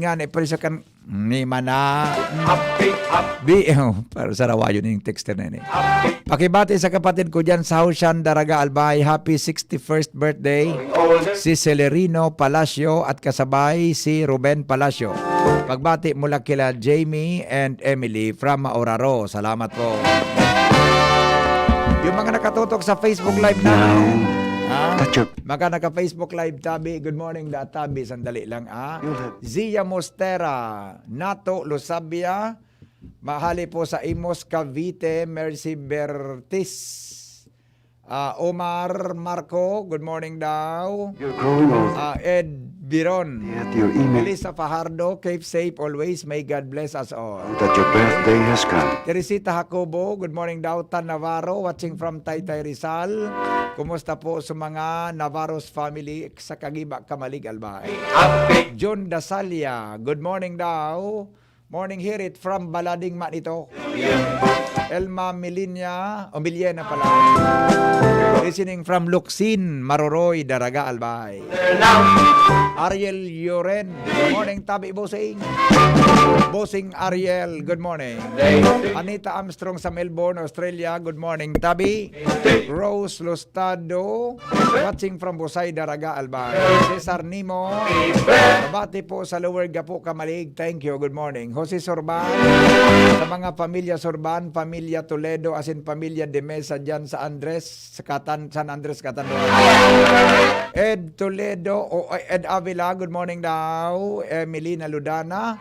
nga ni. Pero sa kan ni mana. Para sa rawayo yung texter na ni. Pakibati sa kapatid ko dyan sa Hausyan, Daraga Albay. Happy 61st birthday. Si Celerino Palacio at kasabay si Ruben Palacio. Pagbati mula kila Jamie and Emily from Maoraro. Salamat po. Yung mga nakatutok sa Facebook Live na. Mga naka-Facebook Live, Tabi. Good morning, Tabi. Sandali lang, Zia Mostera, Nato Losabia, mahali po sa Imos, Cavite, Mercy Bertis, Omar Marco, good morning daw. Ed Biron, Elisa Fajardo, keep safe always. May God bless us all. That your birthday has come. Teresita Jacobo, good morning daw. Tan Navarro, watching from Taytay Rizal. Kumusta po sa mga Navarro's family sa Kagiba, Kamalig, Albay? John Dasalia, good morning daw. Morning Hirit from Balading Manito. Elma Milinya, Miliena pala. Listening from Luxin, Maroroy, Daraga, Albay. Ariel Yoren, good morning, Tabi Bosing. Bosing Ariel, good morning. Anita Armstrong sa Melbourne, Australia, good morning, Tabi. Rose Lostado, watching from Busay, Daraga, Albay. Cesar Nimo, mabati po sa Lower Gapo, Kamalig, thank you, good morning. Jose Sorban, sa mga pamilya Sorban, pamilya Toledo, as in pamilya de Mesa dyan sa Andres, sa San Andres, Catanduanes. Ed Toledo, Ed Avila, good morning daw. Emilina Ludana.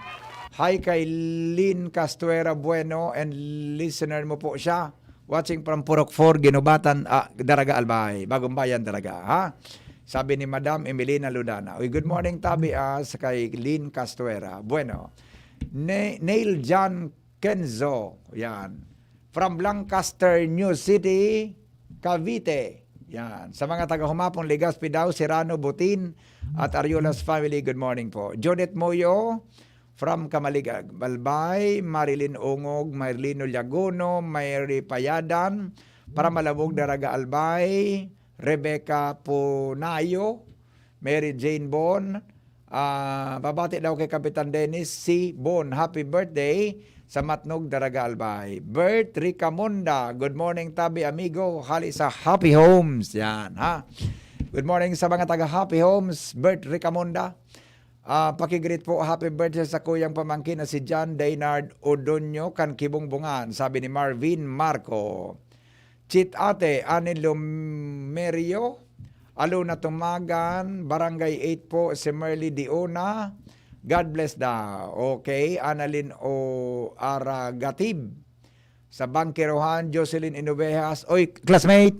Hi kay Lynn Castuera Bueno, and listener mo po siya. Watching from Purok 4, Ginubatan, Daraga Albay. Bagong Bayan, Daraga, ha? Sabi ni Madam Emilina Ludana. Good morning, Tabi, sa kay Lynn Castuera Bueno. Neil John Kenzo, yan. From Lancaster, New City, Cavite. Yan. Sa mga taga-humapong Legazpi daw, Serrano Butin at Ariola's family, good morning po. Judith Moyo, from Kamalig, Balbay, Marilyn Ungog, Marilino Llaguno, Mary Payadan, para Malabog, Daraga Albay, Rebecca Punayo, Mary Jane Bon, babati daw kay Kapitan Dennis C. Bon, happy birthday sa Matnog, Daraga Albay. Bert Ricamunda, good morning, Tabi amigo, hali sa Happy Homes, yan, ha? Good morning sa mga taga Happy Homes, Bert Ricamunda. Pakigreet po, happy birthday sa kuyang pamangkin na si John Daynard Odonyo, kan Kibungbungan, sabi ni Marvin Marco. Chit ate, Anil Lumerio, Aluna Tumagan, Barangay 8 po, si Merly Diona, God bless daw. Okay, Annalyn O. Aragatib, sa Bangkerohan, Jocelyn Inovejas. Oy, classmate,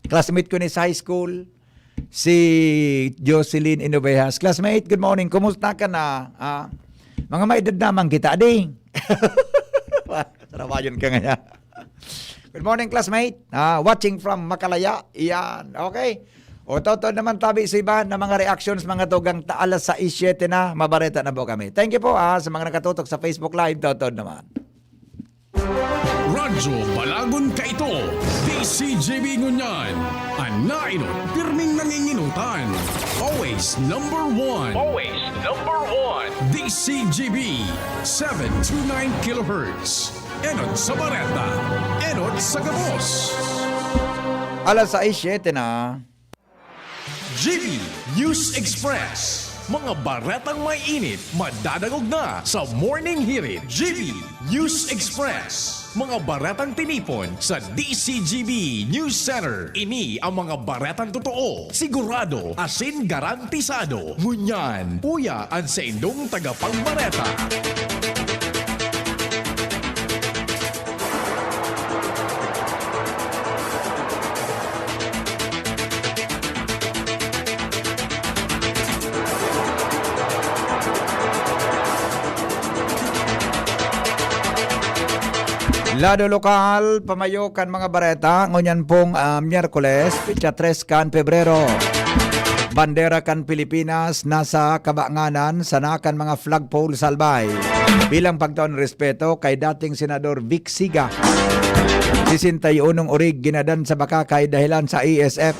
classmate ko ni sa high school, si Jocelyn Inovejas. Classmate, good morning, kumusta ka na? Mga may edad naman kita, ding. Sarawayon ka nga. Good morning, classmate. Watching from Makalaya. Iyan. Okay. O toto naman, Tabi, sa iba na mga reactions, mga tugang alas 6:07 na. Mabareta na po kami. Thank you po sa mga nakatutok sa Facebook Live. Toto naman. Radyo Balagon ka ito. DCJB Ngunyan. Anainot, pirming nanginginutan. Always number one. Always number one. DCJB 729 kHz. Enot sa Bareta. Enot sa Gabos. Alas 6:07 na. GB News Express. Mga baretang may init, madadagog na sa Morning Hirit. GB News Express. Mga baretang tinipon sa DCGB News Center. Ini ang mga baretang totoo, sigurado, asin garantisado. Ngunyan, puya ang sa indong tagapagbareta. Lado lokal, pamayokan mga bareta, ngunyan pong Miyerkules, pitsa 3 kan Pebrero. Bandera kan Pilipinas, nasa kabanganan, sanakan mga flagpole salbay. Bilang pagtaon respeto kay dating Senador Vic Siga. 61 orig ginadan sa Bakakay dahilan sa ESF.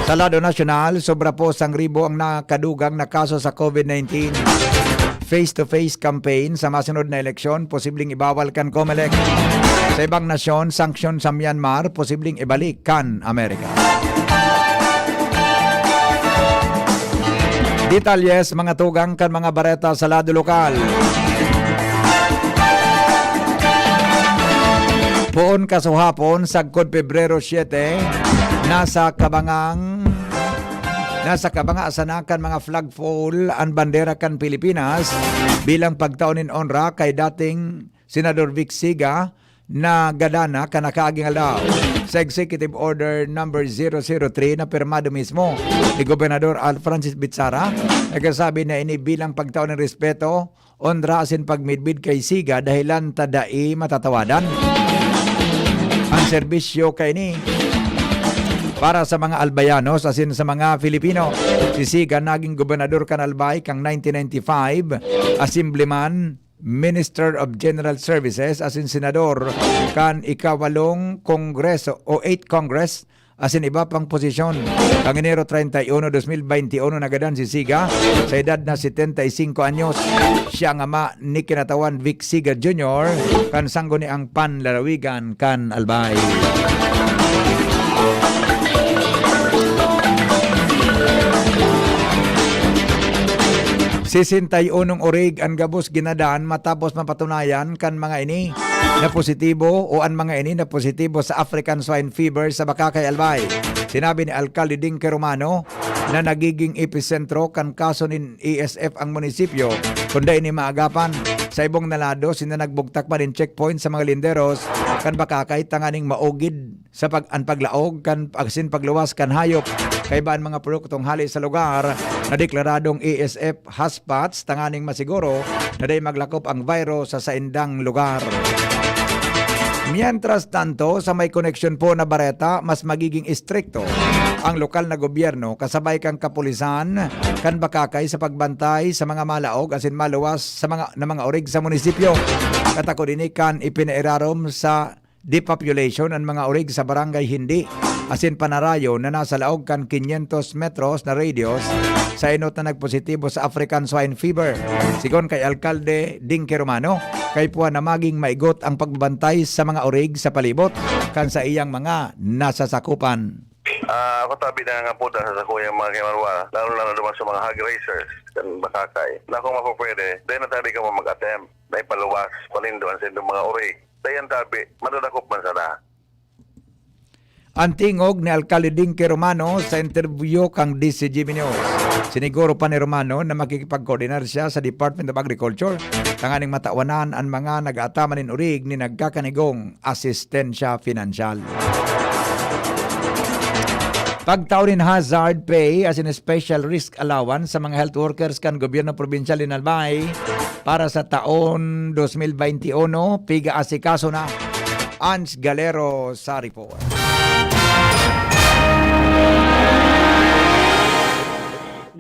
Sa lado nasyonal, sobra po 1,000 ang nakadugang na kaso sa COVID-19. Face-to-face campaign sa masunod na eleksyon, posibleng ibawal kan COMELEC. Sa ibang nasyon, sanksyon sa Myanmar, posibleng ibalik kan Amerika. Detalyes, mga tugang kan mga bareta sa lado lokal. Poon kasuhapon, sagkod Pebrero 7, nasa Kabanga asanakan mga flagpole ang bandera kan Pilipinas bilang pagtaon in honra kay dating Senador Vic Siga na gadana kanakaaging aldaw sa Executive Order number 003 na pirmado mismo ni Gobernador Al Francis Bitsara. Nagsasabi na ini bilang pagtaon ng respeto, honra asin pagmidbid kay Siga dahilan tadai matatawadan. Ang serbisyo kay ni para sa mga Albayanos asin sa mga Filipino. Si Siga naging gobernador kan Albay kang 1995, Assemblyman, Minister of General Services asin senador kan ikawalong Kongreso o 8th Congress asin iba pang posisyon. Kang Enero 31, 2021 nagadan si Siga sa edad na 75 anyos. Siya ang ama ni kinatawan Vic Siga Jr. kan sangguni ang panlalawigan kan Albay. 61 orig ang gabos ginadaan matapos mapatunayan kan mga ini na positibo o ang mga ini na positibo sa African Swine Fever sa Bakakay, Albay. Sinabi ni Alcalde Dinky Romano na nagiging epicentro kan kaso ni ESF ang munisipyo kundi ini maagapan. Sa ibong nalado, sinanagbugtak pa rin checkpoint sa mga linderos kan Bakakay tanganing maugid sa paglaog kan agsin pagluwas kan hayop. Kaibaan mga produktong hali sa lugar na deklaradong ESF hotspots tanganing masiguro na day maglakop ang virus sa saindang lugar. Mientras tanto, sa may connection po na bareta, mas magiging istrikto ang lokal na gobyerno kasabay kang kapulisan kan Bakakay sa pagbantay sa mga malaog asin maluwas sa mga orig sa munisipyo. Katako din kan ipinairarom sa depopulation ang mga orig sa barangay hindi asin panarayo na nasa laog kan 500 metros na radius sa inot na nagpositibo sa African Swine Fever. Sigon kay Alcalde Dinky Romano, kay puwa na maging maigot ang pagbabantay sa mga orig sa palibot kan sa iyang mga nasasakupan. Ako tabi na nga po sa sakuyang mga kimarwa, lalo naman sa mga hog racers kan Bakakay. Na kung mapapwede, dahil natari ka mo mag-attempt na ipaluwas, palindoan sa mga orig. Dayan tabi, madadakop man sana. Antingog ni Alcalde Dinky Romano sa interview kang DCGB News. Siniguro pa ni Romano na makikipag-coordinar siya sa Department of Agriculture tanganing matawanan ang mga nag-aataman in urig ni nagkakanigong asistensya finansyal. Pagtaunin hazard pay as in a special risk allowance sa mga health workers kan gobyerno probinsyal in Albay para sa taon 2021, piga asikaso na. Ans Galero sa report.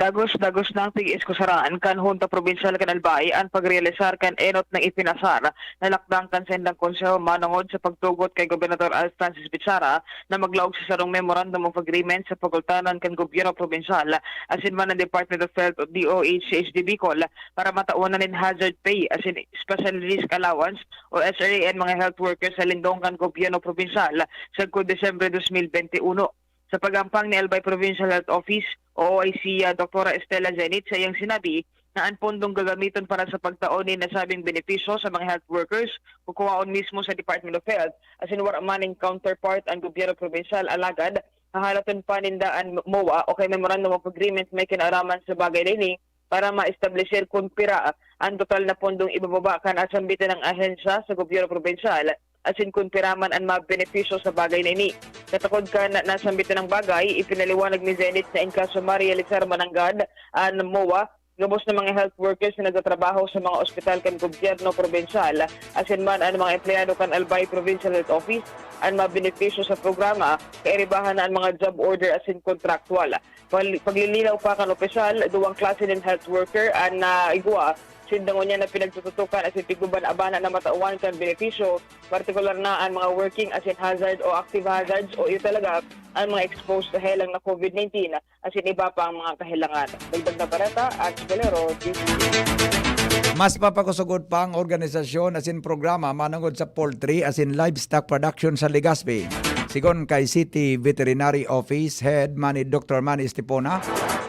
Dagos ng tigis kusaraan kan Junta Provincial kan Albay ang pagrealisar kan enot ng ipinasar na lakdang kan sendang konseho manungod sa pagtugot kay Gobernador Al Francis Bitsara na maglaog sa sarong Memorandum of Agreement sa pagultanan kan Gobyerno Provincial asin man ang Department of Health o DOH HD Bicol para mataunan ng hazard pay asin special risk allowance o SRAN mga health workers sa lindong kan Gobyerno Provincial sa Desyembre 2021. Sa pagampang ni Albay Provincial Health Office o OIC Dr. Estela Zenit sa iyang sinabi na ang pondong gagamiton para sa pagtaon ni nasabing benepisyo sa mga health workers kukuhaon mismo sa Department of Health as in waramaning counterpart ang Gobyerno Provincial alagad hahalaton pa nindaan MOA o kay Memorandum of Agreement may kinaraman sa bagay nini para ma-establisher kung pira ang total na pondong ibababa kan asambitan ng ahensya sa Gobyerno Provincial asin kung piraman ang mabenepisyo sa bagay na ini. Katakod ka na nasambitan ng bagay, ipinaliwanag ni Zenit na inkaso Maria Elizar Manangad ang MOA, gabos ng mga health workers na nagtatrabaho sa mga ospital kan Gobyerno Provincial, asin man ang mga empleyado kan Albay Provincial Health Office, ang mabenepisyo sa programa, kairibahan na ang mga job order asin contractual. Paglilinaw pa kan opisyal, duwang klase ng health worker ang igwa Sindangon niya na pinagtututukan asin tiguban abana na matauan kan benepisyo, partikular na ang mga working asin hazard o active hazards o ito talaga ang mga exposed sa helang na COVID-19 asin iba pa ang mga kahilangan. Dagdag na parata at Spelero, Mas papakusugod pa ang organisasyon asin programa manungod sa poultry asin livestock production sa Legazpi. Sigon kay City Veterinary Office Head Manny Dr. Manny Estipona,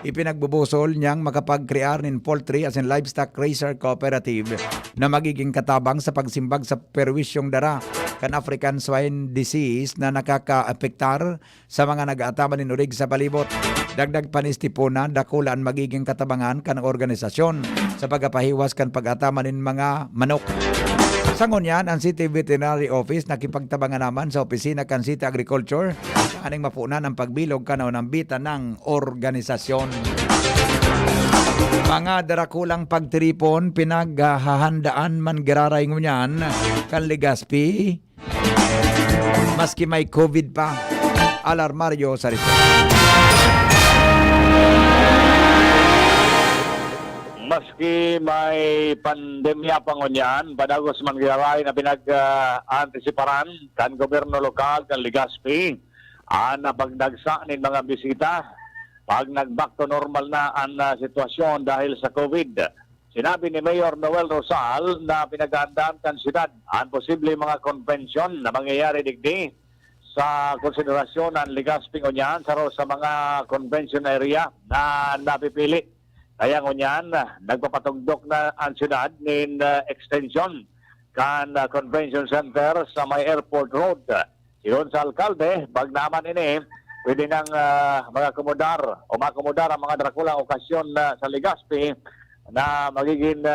ipinagbubusol niyang makapag-crear nin poultry asin livestock raiser cooperative na magiging katabang sa pagsimbag sa perwisyong dara kan African swine disease na nakakaapektar sa mga nag-aataman nin urig sa palibot. Dagdag pa ni Estipona, dakulaan magiging katabangan kan organisasyon sa pagapahiwas kan pag-ataman nin mga manok. Sangon yan, ang City Veterinary Office nakipagtabangan naman sa opisina kan City Agriculture aning mapunan ang pagbilog kanaw ng bita ng organisasyon. Mga darakulang pagtiripon pinaghahandaan man giraray ngunyan kan Legazpi maski may COVID pa. Alarmario sa rito. Maski may pandemya pa ngunyan, padagos man giray na pinag-antisiparan kan gobyerno lokal, kan Legazpi, na pagdagsa ng mga bisita pag nag-back to normal na ang sitwasyon dahil sa COVID. Sinabi ni Mayor Noel Rosal na pinag-aandaan kan siyudad ang posible mga convention na mangyayari digdi sa konsiderasyon ng Legazpi ngunyan sa mga convention area na napipili. Kaya ngunyan, nagpapatugdok na ang siyudad ng extension kan convention center sa may airport road. Siyon sa alkalde, pag naman ini, pwede nang mag-akomodar o makomodar ang mga drakulang okasyon sa Legazpi na magiging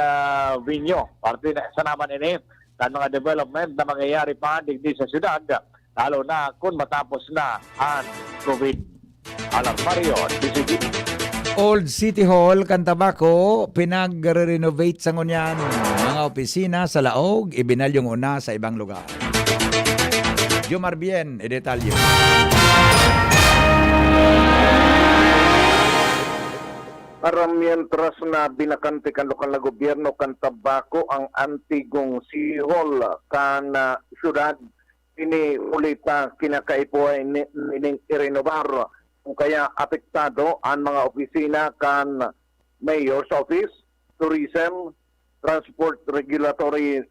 venue. Parte na sa naman ini, kan mga development na mangyayari pa digdi sa siyudad, lalo na kung matapos na ang COVID. Alarmario at BCG. Old City Hall, Cantabaco, pinag-renovate sa ngunyan. Mga opisina sa laog, ibinalyong una sa ibang lugar. Jomar Bien, edetalyo. Para mientras na binakante kan lokal na gobyerno kan Tabaco ang antigong City Hall kan syudad, ini ulita kinakaipuay ining irenovar. Kung kaya apektado ang mga opisina kan Mayor's Office, Tourism, Transport Regulatory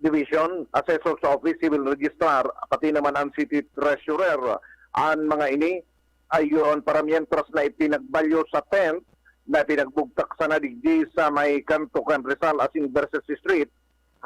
Division, Assessor's Office, Civil Registrar, pati naman ang City Treasurer. Ang mga ini ay yun para mientras na ipinagbalyo sa tent na pinagbugtak sa nadigdi sa may kanto kan Rizal as in Versus Street,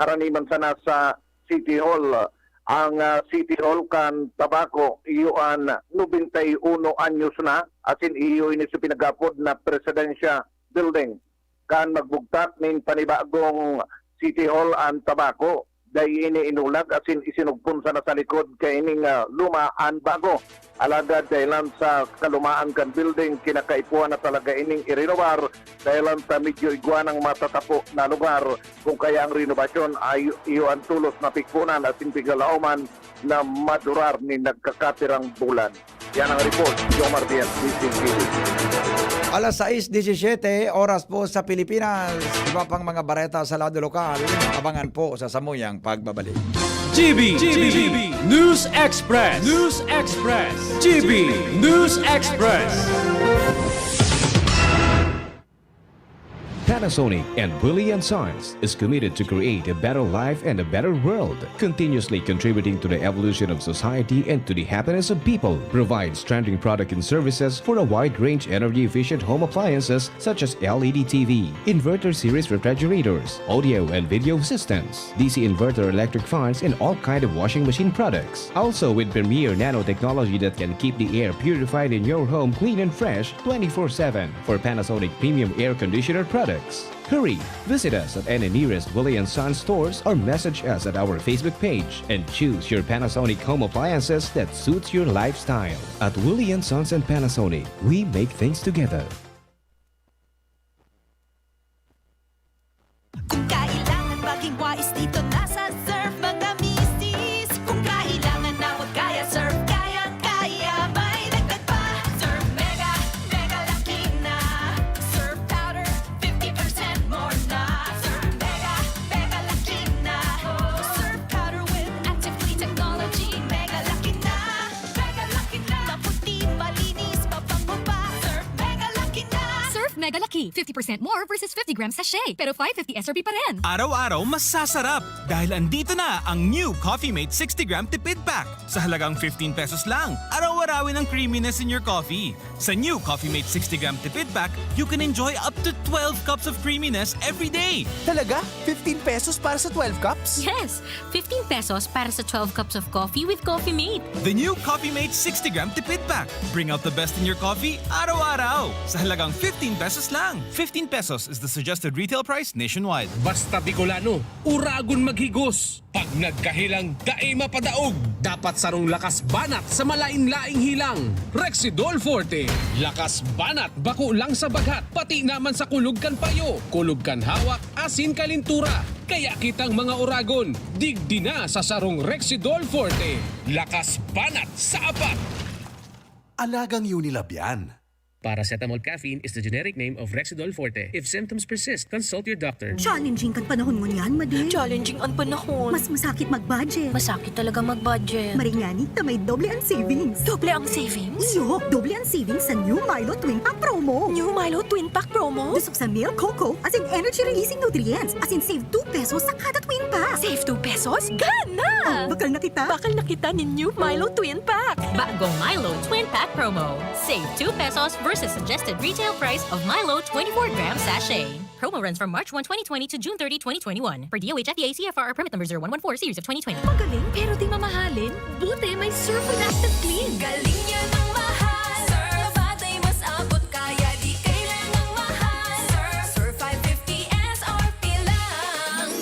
haraniman sana sa City Hall. Ang City Hall kan Tabaco, iyo ang 91 anyos na, asin iyo ini sa pinagapod na Presidential Building. Kan magbugtak nin panibagong City Hall ang Tabaco, dahil ini inulag asin isinugpon sa nasa likod kay ining luma ang bago. Alagad dahilan sa kalumaan kan building, kinakaipuan na talaga ining irenovar dahilan sa medyo iguanang matatapo na lugar. Kung kaya ang renovasyon ay iyo ang tulos na pikpunan at pigalauman na madurar ni nagkakatirang bulan. Yan ang report, Jomar Díaz, BCTV. Alas 6:17 oras po sa Pilipinas. Iba pang mga bareta sa lado lokal. Abangan po sa Samuyang pagbabalik. GB News Express. News Express. GB News Express. Panasonic and Willie & Sons is committed to create a better life and a better world, continuously contributing to the evolution of society and to the happiness of people. Provides trending product and services for a wide range energy-efficient home appliances such as LED TV, inverter series refrigerators, audio and video systems, DC inverter electric fans, and all kind of washing machine products. Also with premier nanotechnology that can keep the air purified in your home clean and fresh 24/7 for Panasonic premium air conditioner products. Hurry! Visit us at any nearest Willie & Sons stores or message us at our Facebook page and choose your Panasonic home appliances that suits your lifestyle. At Willie & Sons and Panasonic, we make things together. Kung kailangan maging wais dito nasa Surf mga misis. Kung kailangan na wag kaya surf, kaya may dagdag pa. Surf Mega, mega laki na. Surf powder, 50% more na. Surf Mega Laki. 50% more versus 50 grams sachet. Pero 550 SRP pa rin. Araw-araw mas sasarap dahil andito na ang new Coffee Mate 60-gram tipid pack. Sa halagang 15 pesos lang, araw-arawin ang creaminess in your coffee. Sa new Coffee Mate 60-gram tipid pack, you can enjoy up to 12 cups of creaminess every day. Talaga? 15 pesos para sa 12 cups? Yes, 15 pesos para sa 12 cups of coffee with Coffee Mate. The new Coffee Mate 60-gram tipid pack. Bring out the best in your coffee araw-araw. Sa halagang 15 pesos lang. 15 pesos is the suggested retail price nationwide. Basta Bicolano, uragon maghigos. Pag nagkahilang, dae mapadaog. Dapat sarong lakas banat sa malain-laing hilang. Rexidol Forte. Lakas banat, bako lang sa bagat. Pati naman sa kulog kan payo. Kulog kan hawak, asin kalintura. Kaya kitang mga uragon, digdi na sa sarong Rexidol Forte. Lakas banat sa apat. Alagang Unilab yan. Paracetamol caffeine is the generic name of Rexidol Forte. If symptoms persist, consult your doctor. Challenging kan panahon mo niyan, Madi. Challenging ang panahon. Mas masakit mag-budget. Masakit talaga mag-budget. Maringani na may doble ang savings. Doble ang savings? Iyo, doble ang savings sa New Milo Twin Pack Promo. New Milo Twin Pack Promo? Busog sa milk, cocoa, as in energy-releasing nutrients, as in save 2 pesos sa kada twin pack. Save 2 pesos? Gana! Bakal na kita? Bakal na kita ni New Milo Twin Pack. Bagong Milo Twin Pack Promo. Save 2 pesos versus suggested retail price of Milo 24-gram sachet. Promo runs from March 1, 2020 to June 30, 2021. Per DOH FDA CFR permit number 0114 series of 2020. Magaling pero di mamahalin. Buti may Surf with Active Clean. Galing yan ang mahal. Surf batay mas abot kaya di kailangang mahal. Surf 550 SRP lang.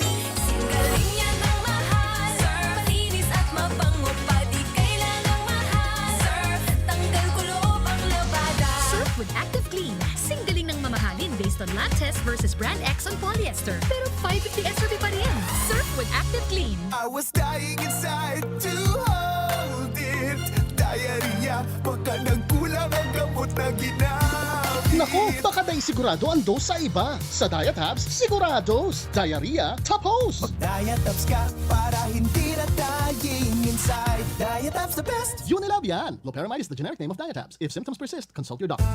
Galing yan ang mahal. Surf malinis at mabango pa di kailangang mahal. Surf tanggal kulob ang labada. Surf with Active Clean. Singgaling ng mamahalin based on lab test versus brand X on polyester. Pero 550 SRP pa rin. Surf with Active Clean. I was dying inside to hold it. Diarrhea, baka nagkulang ang gamot na ginamit. Naku, baka dahil sigurado ang dose sa iba. Sa Diet Hubs, sigurados. Diarrhea, tapos. Diet ups ka para hindi na dying inside. Diet ups the best. Unilab yan. Loperamide is the generic name of Diet Hubs. If symptoms persist, consult your doctor.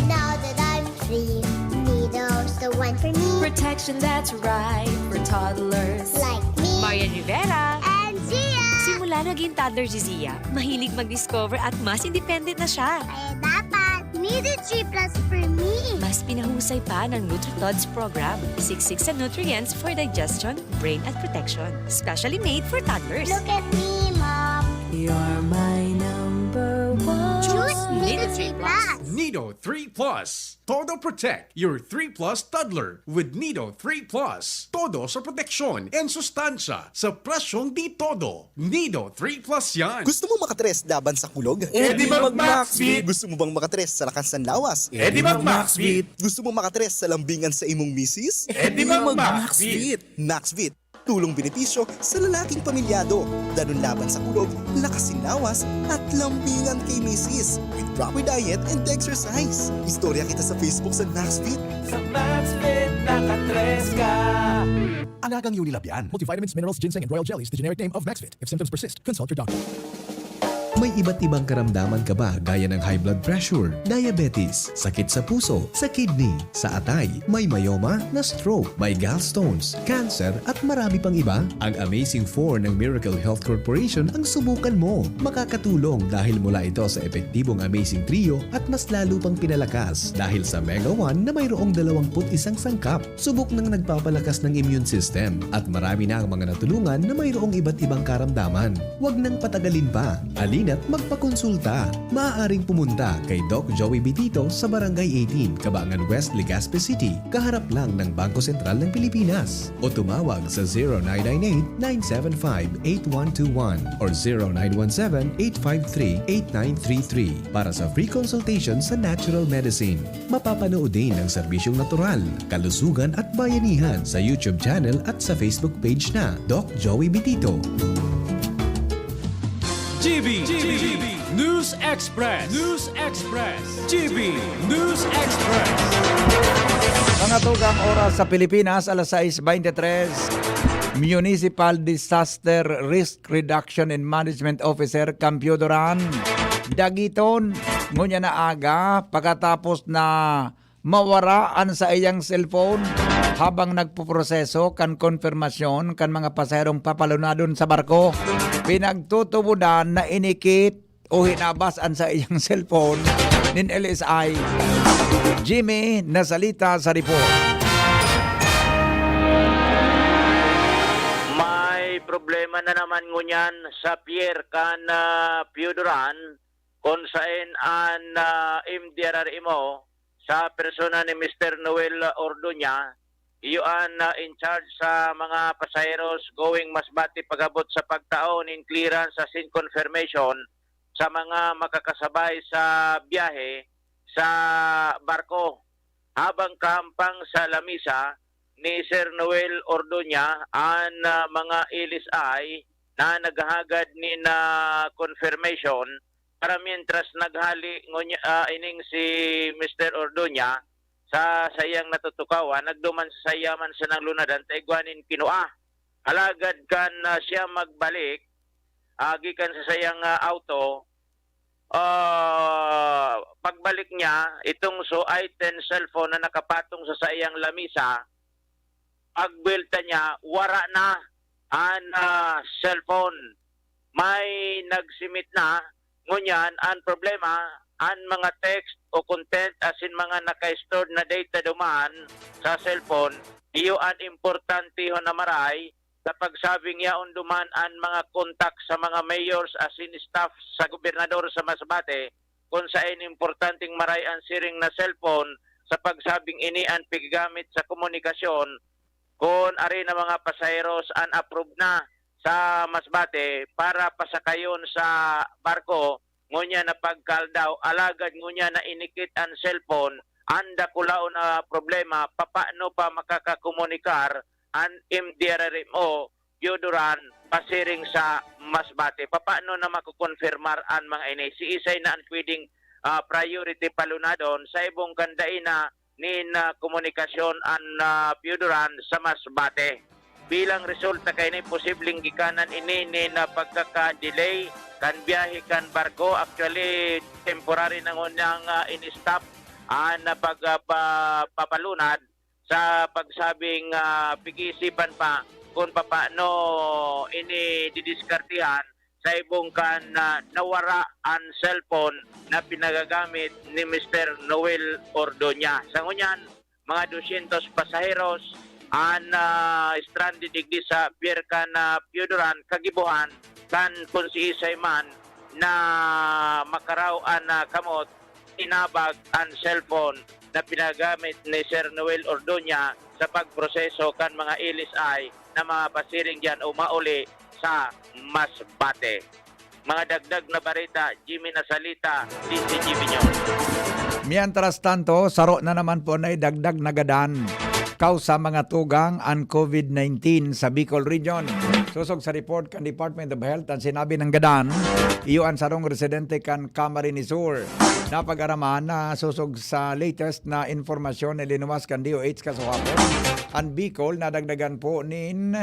Now that I'm free, Nido's the one for me. Protection that's right for toddlers. Like me. Marian Rivera. And Zia. Simula naging toddler si Zia, mahilig mag-discover at mas independent na siya. Kaya dapat, Nido 3 Plus for me. Mas pinahusay pa ng NutriTods program. Siksik sa nutrients for digestion, brain at protection. Specially made for toddlers. Look at me, Mom. You're my number one. Choose Nido 3 Plus. Nido 3 Plus. Todo Protect your 3 Plus toddler with Nido 3 Plus. Todo sa proteksyon and sustansya sa presyong di todo. Nido 3 Plus yan. Gusto mo makatres laban sa kulog? Di mag-Maxfit. Gusto mo bang makatres sa lakas ng lawas? Di mag-Maxfit. Gusto mo makatres sa lambingan sa imong misis? Di mag-Maxfit. Maxfit. Tulong benepisyo sa lalaking pamilyado. Ganun laban sa kulog, lakasin lawas, at lambingan kay misis. With proper diet and exercise. Istorya kita sa Facebook sa Maxfit. Sa Maxfit, nakatres ka. Alagang Unilab yan. Multivitamins, minerals, ginseng, and royal jellies, the generic name of Maxfit. If symptoms persist, consult your doctor. May iba't ibang karamdaman ka ba gaya ng high blood pressure, diabetes, sakit sa puso, sa kidney, sa atay, may myoma na stroke, may gallstones, cancer at marami pang iba? Ang Amazing 4 ng Miracle Health Corporation ang subukan mo. Makakatulong dahil mula ito sa epektibong Amazing Trio at mas lalo pang pinalakas dahil sa Mega 1 na mayroong 21 sangkap. Subok ng nagpapalakas ng immune system at marami na ang mga natulungan na mayroong iba't ibang karamdaman. Huwag nang patagalin pa. At magpakonsulta. Maaaring pumunta kay Doc Joey Bitito sa Barangay 18, Cabangan West, Legazpi City, kaharap lang ng Bangko Sentral ng Pilipinas. O tumawag sa 0998-975-8121 or 0917-853-8933 para sa free consultation sa natural medicine. Mapapanood din ang serbisyong natural, kalusugan at bayanihan sa YouTube channel at sa Facebook page na Doc Joey Bitito. GB News Express. GB News Express. Mga tugang oras sa Pilipinas, alas 6:23. Municipal Disaster Risk Reduction and Management Officer Campio Duran. Dagiton, ngunya na aga, pagkatapos na mawaraan sa iyang cellphone habang nagpuproseso kan konfirmasyon kan mga pasaherong papalunadon sa barko. Pinagtutubudan na inikit o hinabasan sa iyang cellphone nin LSI. Jimmy nasalita sa report. Problema na naman ngunyan sa Pier kan Pioduran kung saan ang MDRRMO sa persona ni Mr. Noel Ordoña iyon in charge sa mga pasaheros going Masbate pagabot sa pagtaon in clearance as in confirmation sa mga makakasabay sa biyahe sa barko habang kahampang sa lamisa ni Sir Noel Ordoña ang mga LSI na naghahagad ni na confirmation para mientras naghali ining si Mr. Ordoña sa sayang natutukawan nagduman sa sayaman sa nang lunadan taigwanin kinua alagad kan siya magbalik gikan sa sayang auto pagbalik niya itong item cellphone na nakapatong sa sayang lamisa agbelta niya, wara na ang cellphone. May nagsimit na, ngunyan, ang problema, ang mga text o content as in mga naka-stored na data duman sa cellphone, iyo ang importante ho na maray sa pagsabing yaon duman ang mga contact sa mga mayors as in staff sa gobernador sa Masbate, kung saan importanteng maray ang siring na cellphone sa pagsabing ini ang pigamit sa komunikasyon kung ari na mga pasaheros unapproved na sa Masbate para pasakayon sa barko ngunya na pagkaldaw alagad ngunya na inikit ang cellphone anda kulao na problema papaano pa makakakomunikar ang MDRRMO Pioduran pasiring sa Masbate papaano na makukonfirmar ang mga ini si isay na ang pwedeng priority palunadon sa ibong kandain na nin komunikasyon ang Pioduran sa Masbate. Bilang resulta kay ni posibleng gikanan ini na pagkaka-delay kan biyahe kan barko actually temporary nang unang in-stop na pagpapalunad sa pagsabing pag-iisipan pa kung paano ini didiskartihan sa ibong kan nawara ang cellphone na pinagagamit ni Mr. Noel Ordoña. Sa ngunyan, mga 200 pasaheros ang stranded digdi sa Pier kan Pioduran kagibuhan kan kung si isay man na makaraw ang kamot inabag ang cellphone na pinagamit ni Sir Noel Ordoña sa pagproseso kan mga LSI na mga pasiring diyan o mauli sa Masbate. Mga dagdag na barita, Jimmy Nasalita, DCGB News. Mientras tanto, saro na naman po na dagdag nagadan kaw sa mga tugang ang COVID-19 sa Bicol Region. Susog sa report kan Department of Health ang sinabi ng gadan, iyo ang sarong residente kan Camarines Sur. Napag-araman na susog sa latest na informasyon na linuwas kan DOH kasuhapon. Ang Bicol nadagdagan po nin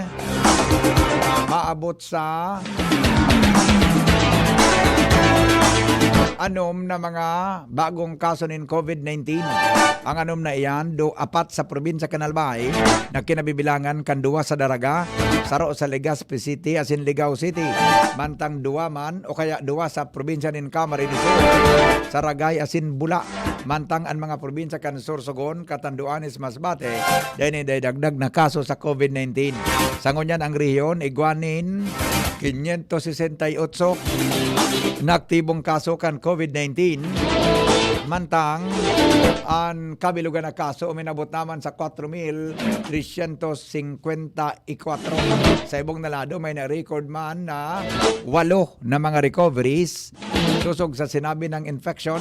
maabot sa anom na mga bagong kaso ng COVID-19. Ang anom na iyan, apat sa probinsya Canalbay na kinabibilangan kan duwa sa Daraga, saro sa Legazpi City asin Ligao City. Mantang duwa man o kaya duwa sa probinsya ng Camarines Sur, Saragay asin Bula. Mantang ang mga probinsya kan Sorsogon, Catanduanes, Masbate, dahil dagdag na kaso sa COVID-19. Sa ngunyan ang rehiyon, Iguanin, 568 na aktibong kaso kan COVID-19. Mantang ang kabilugan na kaso uminabot naman sa 4,354. Sa ibong nalado may na-record man na 8 na mga recoveries. Susog sa sinabi ng infection,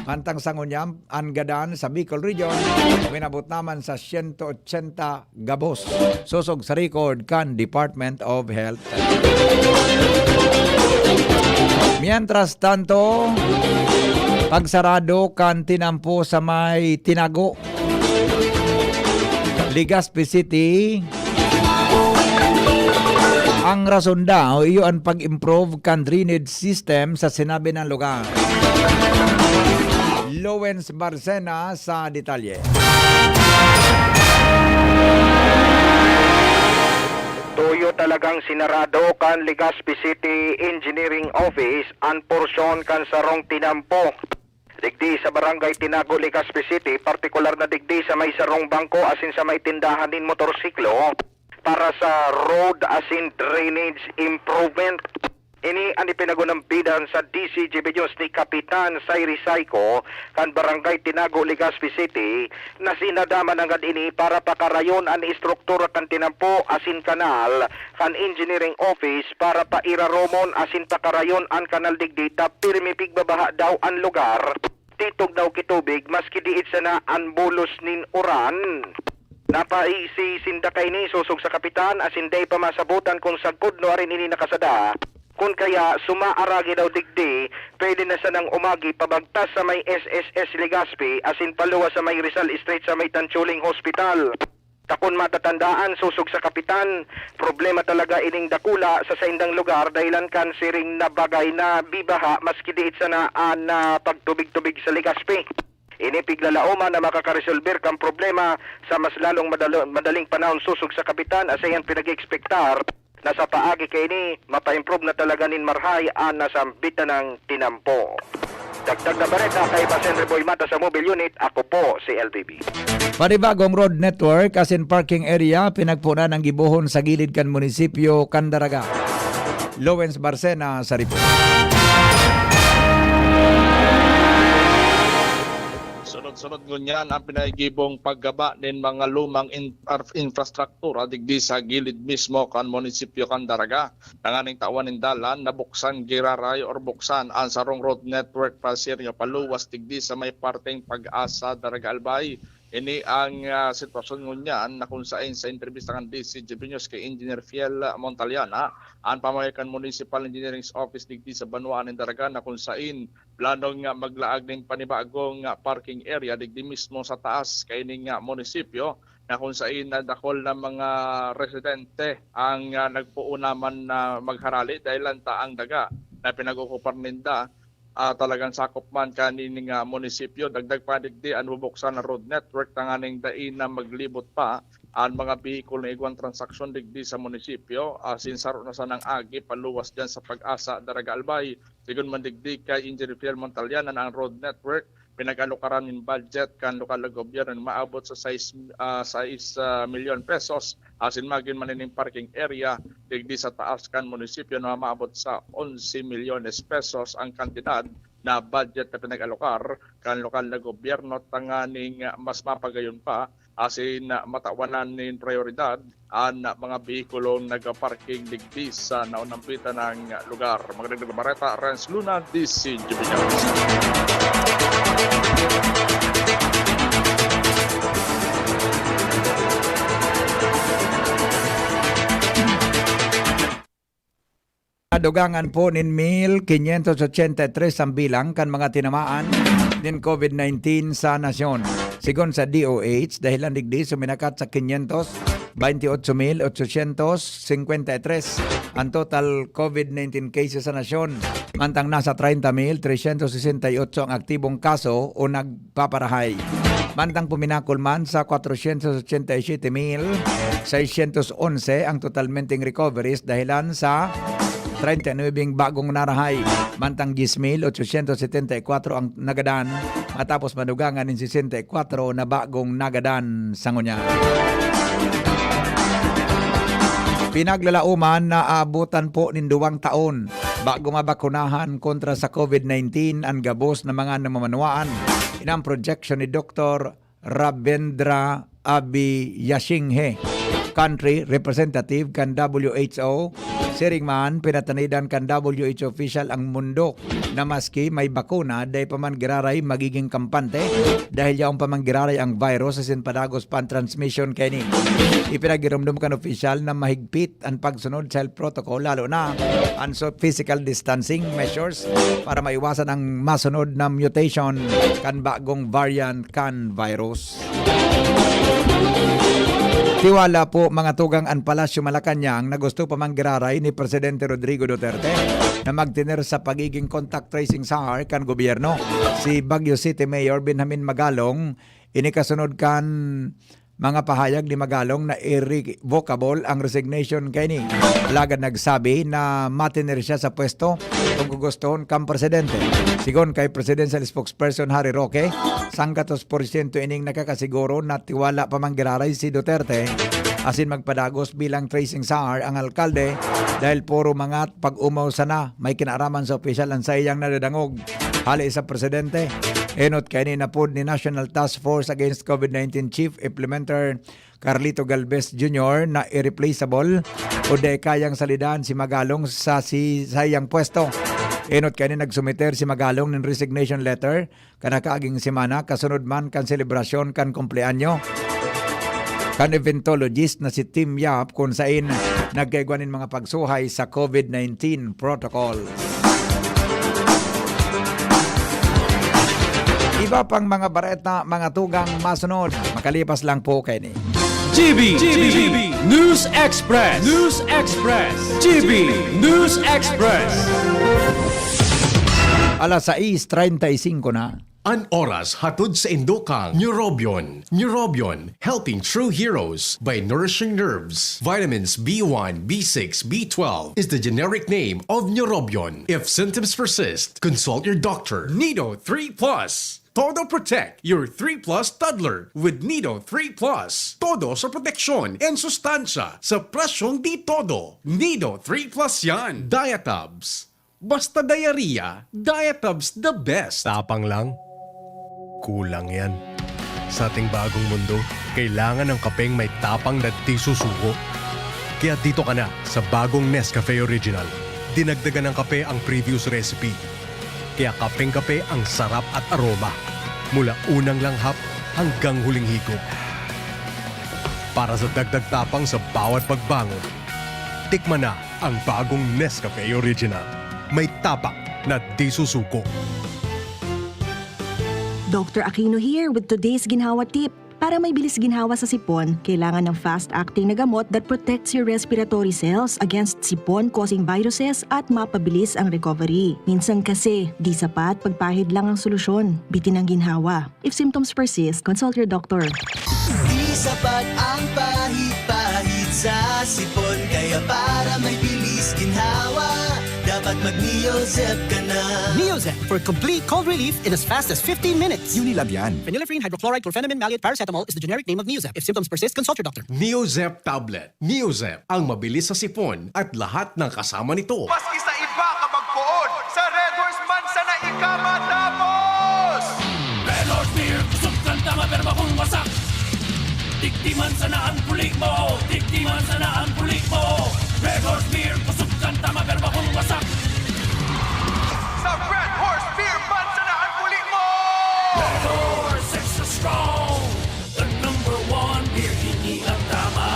mantang sa ngunyam, ang gadan sa Bicol Region, uminabot naman sa 180 gabos. Susog sa record kan Department of Health. Mientras tanto, pagsarado kan tinampo sa may Tinago, Legazpi City, ang rason daw iyo ang pag-improve kan drainage system sa sinabi ng lugar. Lowens Barcena sa detalye. Tuyo talagang sinarado kan Legazpi City Engineering Office ang porsyon kan sarong tinampo. Digdi sa barangay Tinago, Legazpi City, partikular na digdi sa may sarong bangko asin sa may tindahan din motorsiklo para sa road asin drainage improvement. Ini ang ipinagunampidan sa DCGB News ni Kapitan Sairi Saiko kan barangay Tinago, Legazpi City na sinadaman ang ini para pakarayon ang istruktura kan tinampo asin kanal kan engineering office para pairaromon asin pakarayon ang kanal digdita pirmi pigbabaha daw ang lugar. Titog daw kitubig maski diit sana ang bulos nin uran. Napaisi sindakay ni susog sa kapitan asin day pamasabutan kung sagpod no arin ini nakasada. Kung kaya sumaaragi daw digdi, pwede na sa nang umagi pabagtas sa may SSS Legazpi asin paluwa sa may Rizal Street sa may Tanchuling Hospital. Takon matatandaan susog sa kapitan, problema talaga ining dakula sa saindang lugar dahilan kan siring na bagay na bibaha maski diit sa naan na pagtubig-tubig sa Legazpi. Ini piglalaoma na makakaresolver kang problema sa mas lalong madaling panahon susog sa kapitan asayan pinag-expectar na sa paagi kay ni mapa-improve na talaga nin marhay ang nasambitan ng tinampo. Dagdag na bareta kay Pastor Boy Mata sa mobile unit, ako po si LBB. Panibagong road network asin parking area pinagpunan ang gibuhon sa gilid kan munisipyo Candaraga. Lowens Barcena sa report. Sunod-sunod ngunyan ang pinagibong paggaba ng mga lumang infrastruktura digdi sa gilid mismo kan munisipyo Candaraga. Nanganing tawan ng dalan nabuksan giraray or buksan ang sarong road network pasiryo paluwas digdi sa may parteng Pag-asa Daraga Albay. Ini ang sitwasyon ngunyan na kung saan sa entrevista ng DCGB News kay Engineer Fiel Montaliana, ang pamayakan Municipal Engineering Office digdi sa Banuan ng Daraga na kung saan planong maglaag ng panibagong parking area digdi mismo sa taas kay ning munisipyo na kung saan nadakol na mga residente ang nagpuunaman na magharali dahil taang daga na pinag-ukupar ninda. Talagang sakop man kanining munisipyo. Dagdag pa digdi ang bubuksan na road network tanganing dain na maglibot pa ang mga bihikul na igwan transaksyon digdi sa munisipyo. Sinsaro na sanang agi paluwas dyan sa Pag-asa Daraga Albay. Sigun man digdi kay Engineer Fiel Montaliana na ang road network pinag-alukaran ng budget kan lokal na gobyerno maabot sa 6 milyon pesos asin magin manining parking area digdi sa taas kan munisipyo na maabot sa 11 milyones pesos ang kantidad na budget na pinag-alokar kan lokal na gobyerno tanganing mas mapagayon pa asin matawanan nin prioridad ang mga behikulong nagparking digdi sa naunampitan ng lugar. Magandang bareta, Renz Luna, DCGB News. Dugangan po nin 1,583 ang bilang kan mga tinamaan din COVID-19 sa nasyon. Sigon sa DOH, dahilan digdi suminakat sa 528,853 ang total COVID-19 cases sa nasyon. Mantang nasa 30,368 ang aktibong kaso o nagpaparahay. Mantang puminakol man sa 487,611 ang totalmenteng recoveries dahilan sa 39 bagong narahay. Mantang 10,874 ang nagadan matapos madugangan ng 64 na bagong nagadan sa ngunya. Pinaglalauman na aabutan po ng 2 taon bago mabakunahan kontra sa COVID-19 ang gabos na mga namamanuan. Inang projection ni Dr. Rabendra Abiyashinghe, Country Representative kan WHO. Siring man, pinatanidan kan WHO official ang mundo na maski may bakuna dahil pamangiraray magiging kampante dahil yaong pamangiraray ang virus asin padagos pan transmission kini. Ipinagirumdum kan official na mahigpit ang pagsunod sa health protocol lalo na ang physical distancing measures para maiwasan ang masunod na mutation kan bagong variant kan virus. Tiwala po mga tugang ang Palasyo Malacanang na gusto pa manggiraray ni Presidente Rodrigo Duterte na magtiner sa pagiging contact tracing SAR kan gobyerno. Si Baguio City Mayor Benjamin Magalong inikasunod kan mga pahayag ni Magalong na irrevocable ang resignation kay ni. Lagad nagsabi na matiner siya sa pwesto kung gugustuhon kang presidente. Sigon kay Presidential Spokesperson Harry Roque, 100% ining nakakasiguro na tiwala pa manggiraray si Duterte asin magpadagos bilang tracing SAR ang alkalde dahil puro mga pag-umaw sana may kinaaraman sa opisyal ang sayang nadadangog. Hali sa presidente, enot kay ni napod ni National Task Force Against COVID-19 Chief Implementer Carlito Galvez Jr. na irreplaceable o de kayang salidahan si Magalong sa sayang pwesto. Enot kay ni nagsumiter si Magalong ng resignation letter kanakaaging semana kasunod man kan selebrasyon kan kumpleanyo kan eventologist na si Tim Yap kung sain nagkaigwanin mga pagsuhay sa COVID-19 protocol. Iba pang mga bareta, mga tugang masunod. Makalipas lang po kay ni. GB News Express. GB News Express. Alas 6:35 na. An oras hatod sa Indokang Neurobion. Neurobion, helping true heroes by nourishing nerves. Vitamins B1, B6, B12 is the generic name of Neurobion. If symptoms persist, consult your doctor. Nido 3 Plus. Todo protect your 3 Plus toddler with Nido 3 Plus. Todo sa proteksyon and sustansya sa presyong di todo. Nido 3 Plus yan. Diatabs. Basta diarrhea, Diatabs the best. Tapang lang? Kulang yan. Sa ating bagong mundo, kailangan ng kapeng may tapang na di susuko. Kaya dito ka na sa bagong Nescafe Original. Dinagdagan ng kape ang previous recipe. Kaya kapeng-kape ang sarap at aroma. Mula unang langhap hanggang huling higop. Para sa dagdag tapang sa bawat pagbangon, tikman na ang bagong Nescafe Original. May tapak na di susuko. Dr. Aquino here with today's ginhawa tip. Para may bilis ginhawa sa sipon, kailangan ng fast-acting na gamot that protects your respiratory cells against sipon-causing viruses at mapabilis ang recovery. Minsan kasi, di sapat pagpahid lang ang solusyon. Bitin ang ginhawa. If symptoms persist, consult your doctor. Di sapat ang pahid-pahid sa sipon, kaya para may bilis ginhawa, dapat mag-Neozep ka na. Neozep for complete cold relief in as fast as 15 minutes. Unilab yan. Phenylephrine, hydrochloride, chlorpheniramine, maleate, paracetamol is the generic name of Neozep. If symptoms persist, consult your doctor. Neozep Tablet. Neozep, ang mabilis sa sipon at lahat ng kasama nito. Maski sa iba ka magpuon, sa Red Horse Mansa na ikamatapos! Red Horse Beer, kusog kanta maperma kung wasak. Tiktiman sana ang pulik mo, tiktiman sana ang pulik mo. Red Horse Beer, kusog kanta maperma kung wasak. Sa Red Horse Beer, mansa na ang pulik mo! Red Horse, extra strong. The #1 beer, hindi lang tama.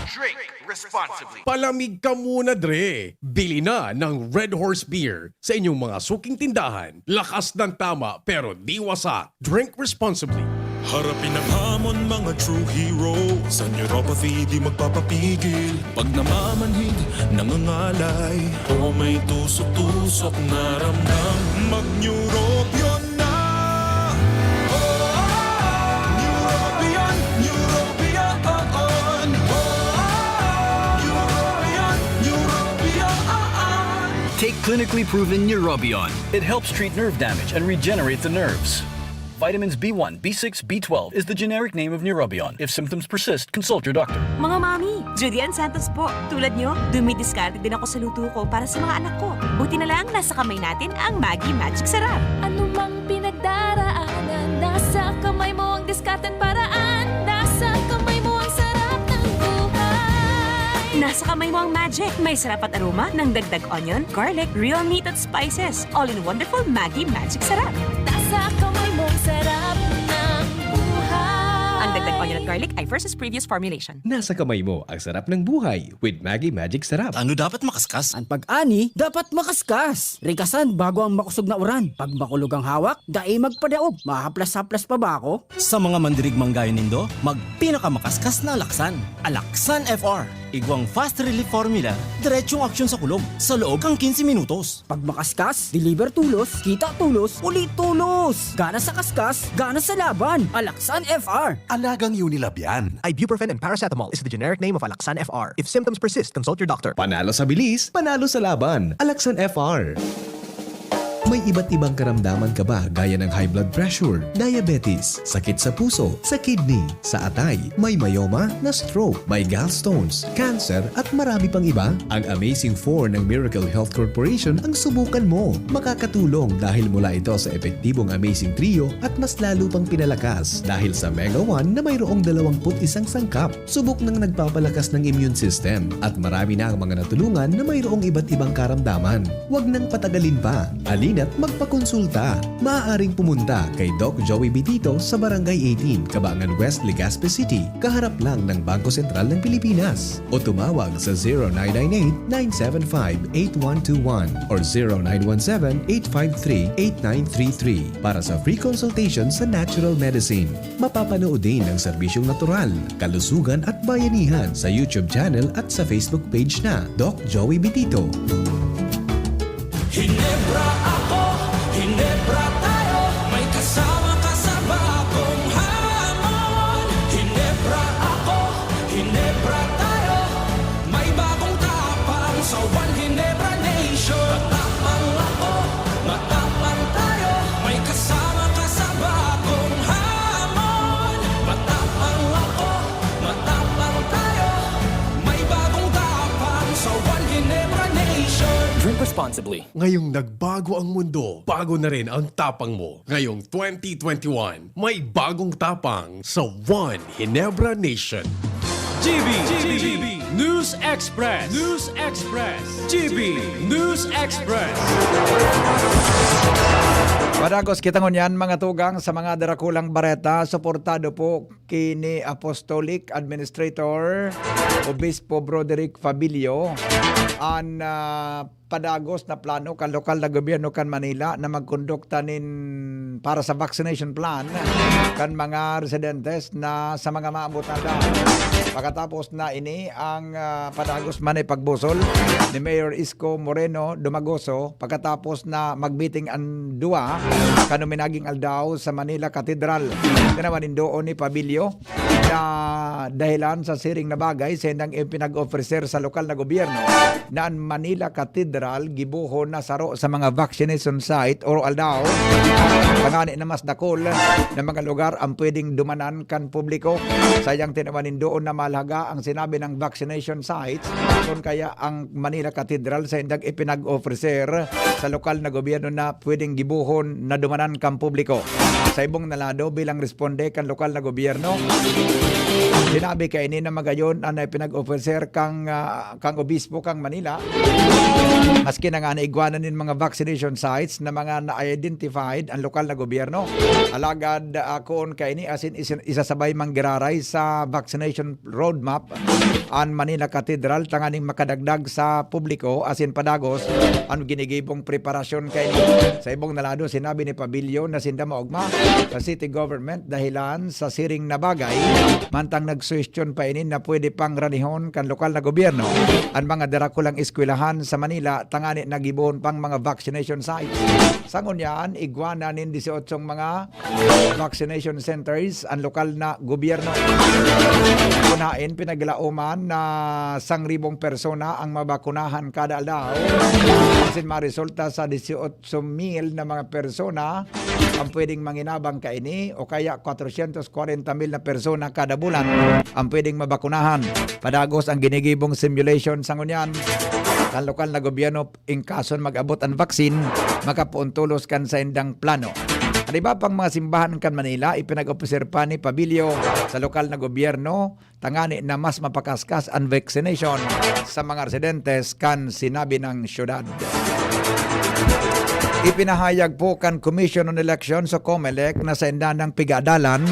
Drink responsibly. Palamig ka muna, Dre. Bili na ng Red Horse Beer sa inyong mga suking tindahan. Lakas ng tama pero di wasak. Drink responsibly. Harapin ang hamon, mga true hero. Sa neuropathy di magpapapigil. Pag namamanhid, nangangalay, o may tusok-tusok na ramdam, mag-Neurobion na. Neurobion, Neurobion. Neurobion. Take clinically proven Neurobion. It helps treat nerve damage and regenerate the nerves. Vitamins B1, B6, B12 is the generic name of Neurobion. If symptoms persist, consult your doctor. Mga mami, Julian Santos po. Tulad nyo, dumidiskarte din ako sa luto ko para sa mga anak ko. Buti na lang nasa kamay natin ang Maggi Magic Sarap. Ano mang pinagdaraanan, nasa kamay mo ang diskarteng paraan. Nasa kamay mo ang sarap ng buhay. Nasa kamay mo ang magic. May sarap at aroma ng dagdag onion, garlic, real meat at spices. All in wonderful Maggi Magic Sarap. Nasa kamay mo ang sarap ng buhay. Ang dagdag onion at garlic garlic eye versus previous formulation. Nasa kamay mo ang sarap ng buhay with Maggie Magic Sarap. Ano dapat makaskas? Ang pag-ani, dapat makaskas. Rikasan bago ang makusog na uran. Pag makulog ang hawak, dai magpadaog. Mahaplas-haplas pa ba ako? Sa mga mandirigmang gaya nindo, magpinakamakaskas na Alaksan. Alaksan FR. Igwang fast relief formula, diretsong aksyon sa kulog. Sa loob kang 15 minutos. Pag makaskas, deliver tulos, kita tulos, ulit tulos. Gana sa kaskas, gana sa laban. Alaksan FR. Alagang Unilab yan. Ibuprofen and paracetamol is the generic name of Alaksan FR. If symptoms persist, consult your doctor. Panalo sa bilis, panalo sa laban. Alaksan FR. May iba't ibang karamdaman ka ba gaya ng high blood pressure, diabetes, sakit sa puso, sa kidney, sa atay, may myoma na stroke, may gallstones, cancer at marami pang iba? Ang Amazing 4 ng Miracle Health Corporation ang subukan mo. Makakatulong dahil mula ito sa epektibong Amazing Trio at mas lalo pang pinalakas dahil sa Mega 1 na mayroong 21 sangkap. Subok ng nagpapalakas ng immune system at marami na ang mga natulungan na mayroong iba't ibang karamdaman. Huwag nang patagalin pa. At magpakonsulta. Maaaring pumunta kay Doc Joey Bitito sa Barangay 18, Cabangan West, Legazpi City, kaharap lang ng Bangko Sentral ng Pilipinas. O tumawag sa 0998-975-8121 or 0917-853-8933 para sa free consultation sa natural medicine. Mapapanood din ang serbisyong natural, kalusugan at bayanihan sa YouTube channel at sa Facebook page na Doc Joey Bitito. Hinebra ako, Hinebra tayo, may kasama ka sa bagong hamon. Hinebra ako, Hinebra tayo, may bagong tapang sa One Hinebra Nation. Matapang ako, matapang tayo, may kasama ka sa bagong hamon. Matapang ako, matapang tayo, may bagong tapang sa One Hinebra Nation. Drink responsibly. Ngayong nagbago ang mundo, bago na rin ang tapang mo. Ngayong 2021, may bagong tapang sa One Hinebra Nation. GB News Express. News Express. GB News Express. Padagos kita ngunyan mga tugang sa mga darakulang bareta, suportado po kini Apostolic Administrator Obispo Broderick Fabilio ang padagos na plano kan lokal na gobyerno kan Manila na magkondukta nin para sa vaccination plan kan mga residentes na sa mga maabot na daan. Pagkatapos na ini ang padagos man ay pagbusol ni Mayor Isko Moreno Dumagoso pagkatapos na magbiting ang dua kanuminaging aldaw sa Manila Cathedral. Tinawanin doon ni Pabilio na dahilan sa siring na bagay sa hindang ipinag-officer sa lokal na gobyerno na ang Manila Cathedral gibuho na saro sa mga vaccination site o aldaw pangani na mas dakol na mga lugar ang pwedeng dumanan kan publiko. Sayang tinawanin doon na malaga ang sinabi ng vaccination sites kung kaya ang Manila Cathedral sa hindang ipinag-officer sa lokal na gobyerno na pwedeng gibuhon na dumanan kan publiko. Sa ibong nalado bilang responde kan lokal na gobyerno, sinabi kay ini na magayon ang pinag-officer kang obispo kang Manila maski na nga naigwanan din mga vaccination sites na mga na-identified ang lokal na gobyerno. Alagad akon kay ini asin isasabay manggiraray sa vaccination roadmap ang Manila Cathedral tanganing makadagdag sa publiko asin padagos ang ginigibong preparasyon kay ini. Sa ibong nalado sinabi ni Pabilio na sinda maugma sa city government dahilan sa siring na bagay mantang nagsuwestiyon pa ini na pwede pang ranihon kan lokal na gobyerno ang mga darakulang eskwelahan sa Manila tangani nagibuhon pang mga vaccination sites. Sangon yan, igwana nin 18 mga vaccination centers ang lokal na gobyerno. Kunain, pinagilauman na 1,000 persona ang mabakunahan kada aldaw. Kasi marisulta sa 18,000 na mga persona ang pwedeng manginabang kaini o kaya 440,000 na persona kada bulan ang pwedeng mabakunahan. Padagos ang ginigibong simulation sa ngunyan. Ang lokal na gobyerno in kason mag-abot ang vaksin, makapuntulos kan sa indang plano. At iba pang mga simbahan kan Manila, ipinag-officer pa ni Pabilio sa lokal na gobyerno, tangani na mas mapakaskas ang vaccination sa mga residentes kan sinabi ng syudad. Ipinahayag po kan Commission on Elections o COMELEC na sa indanang pigadalan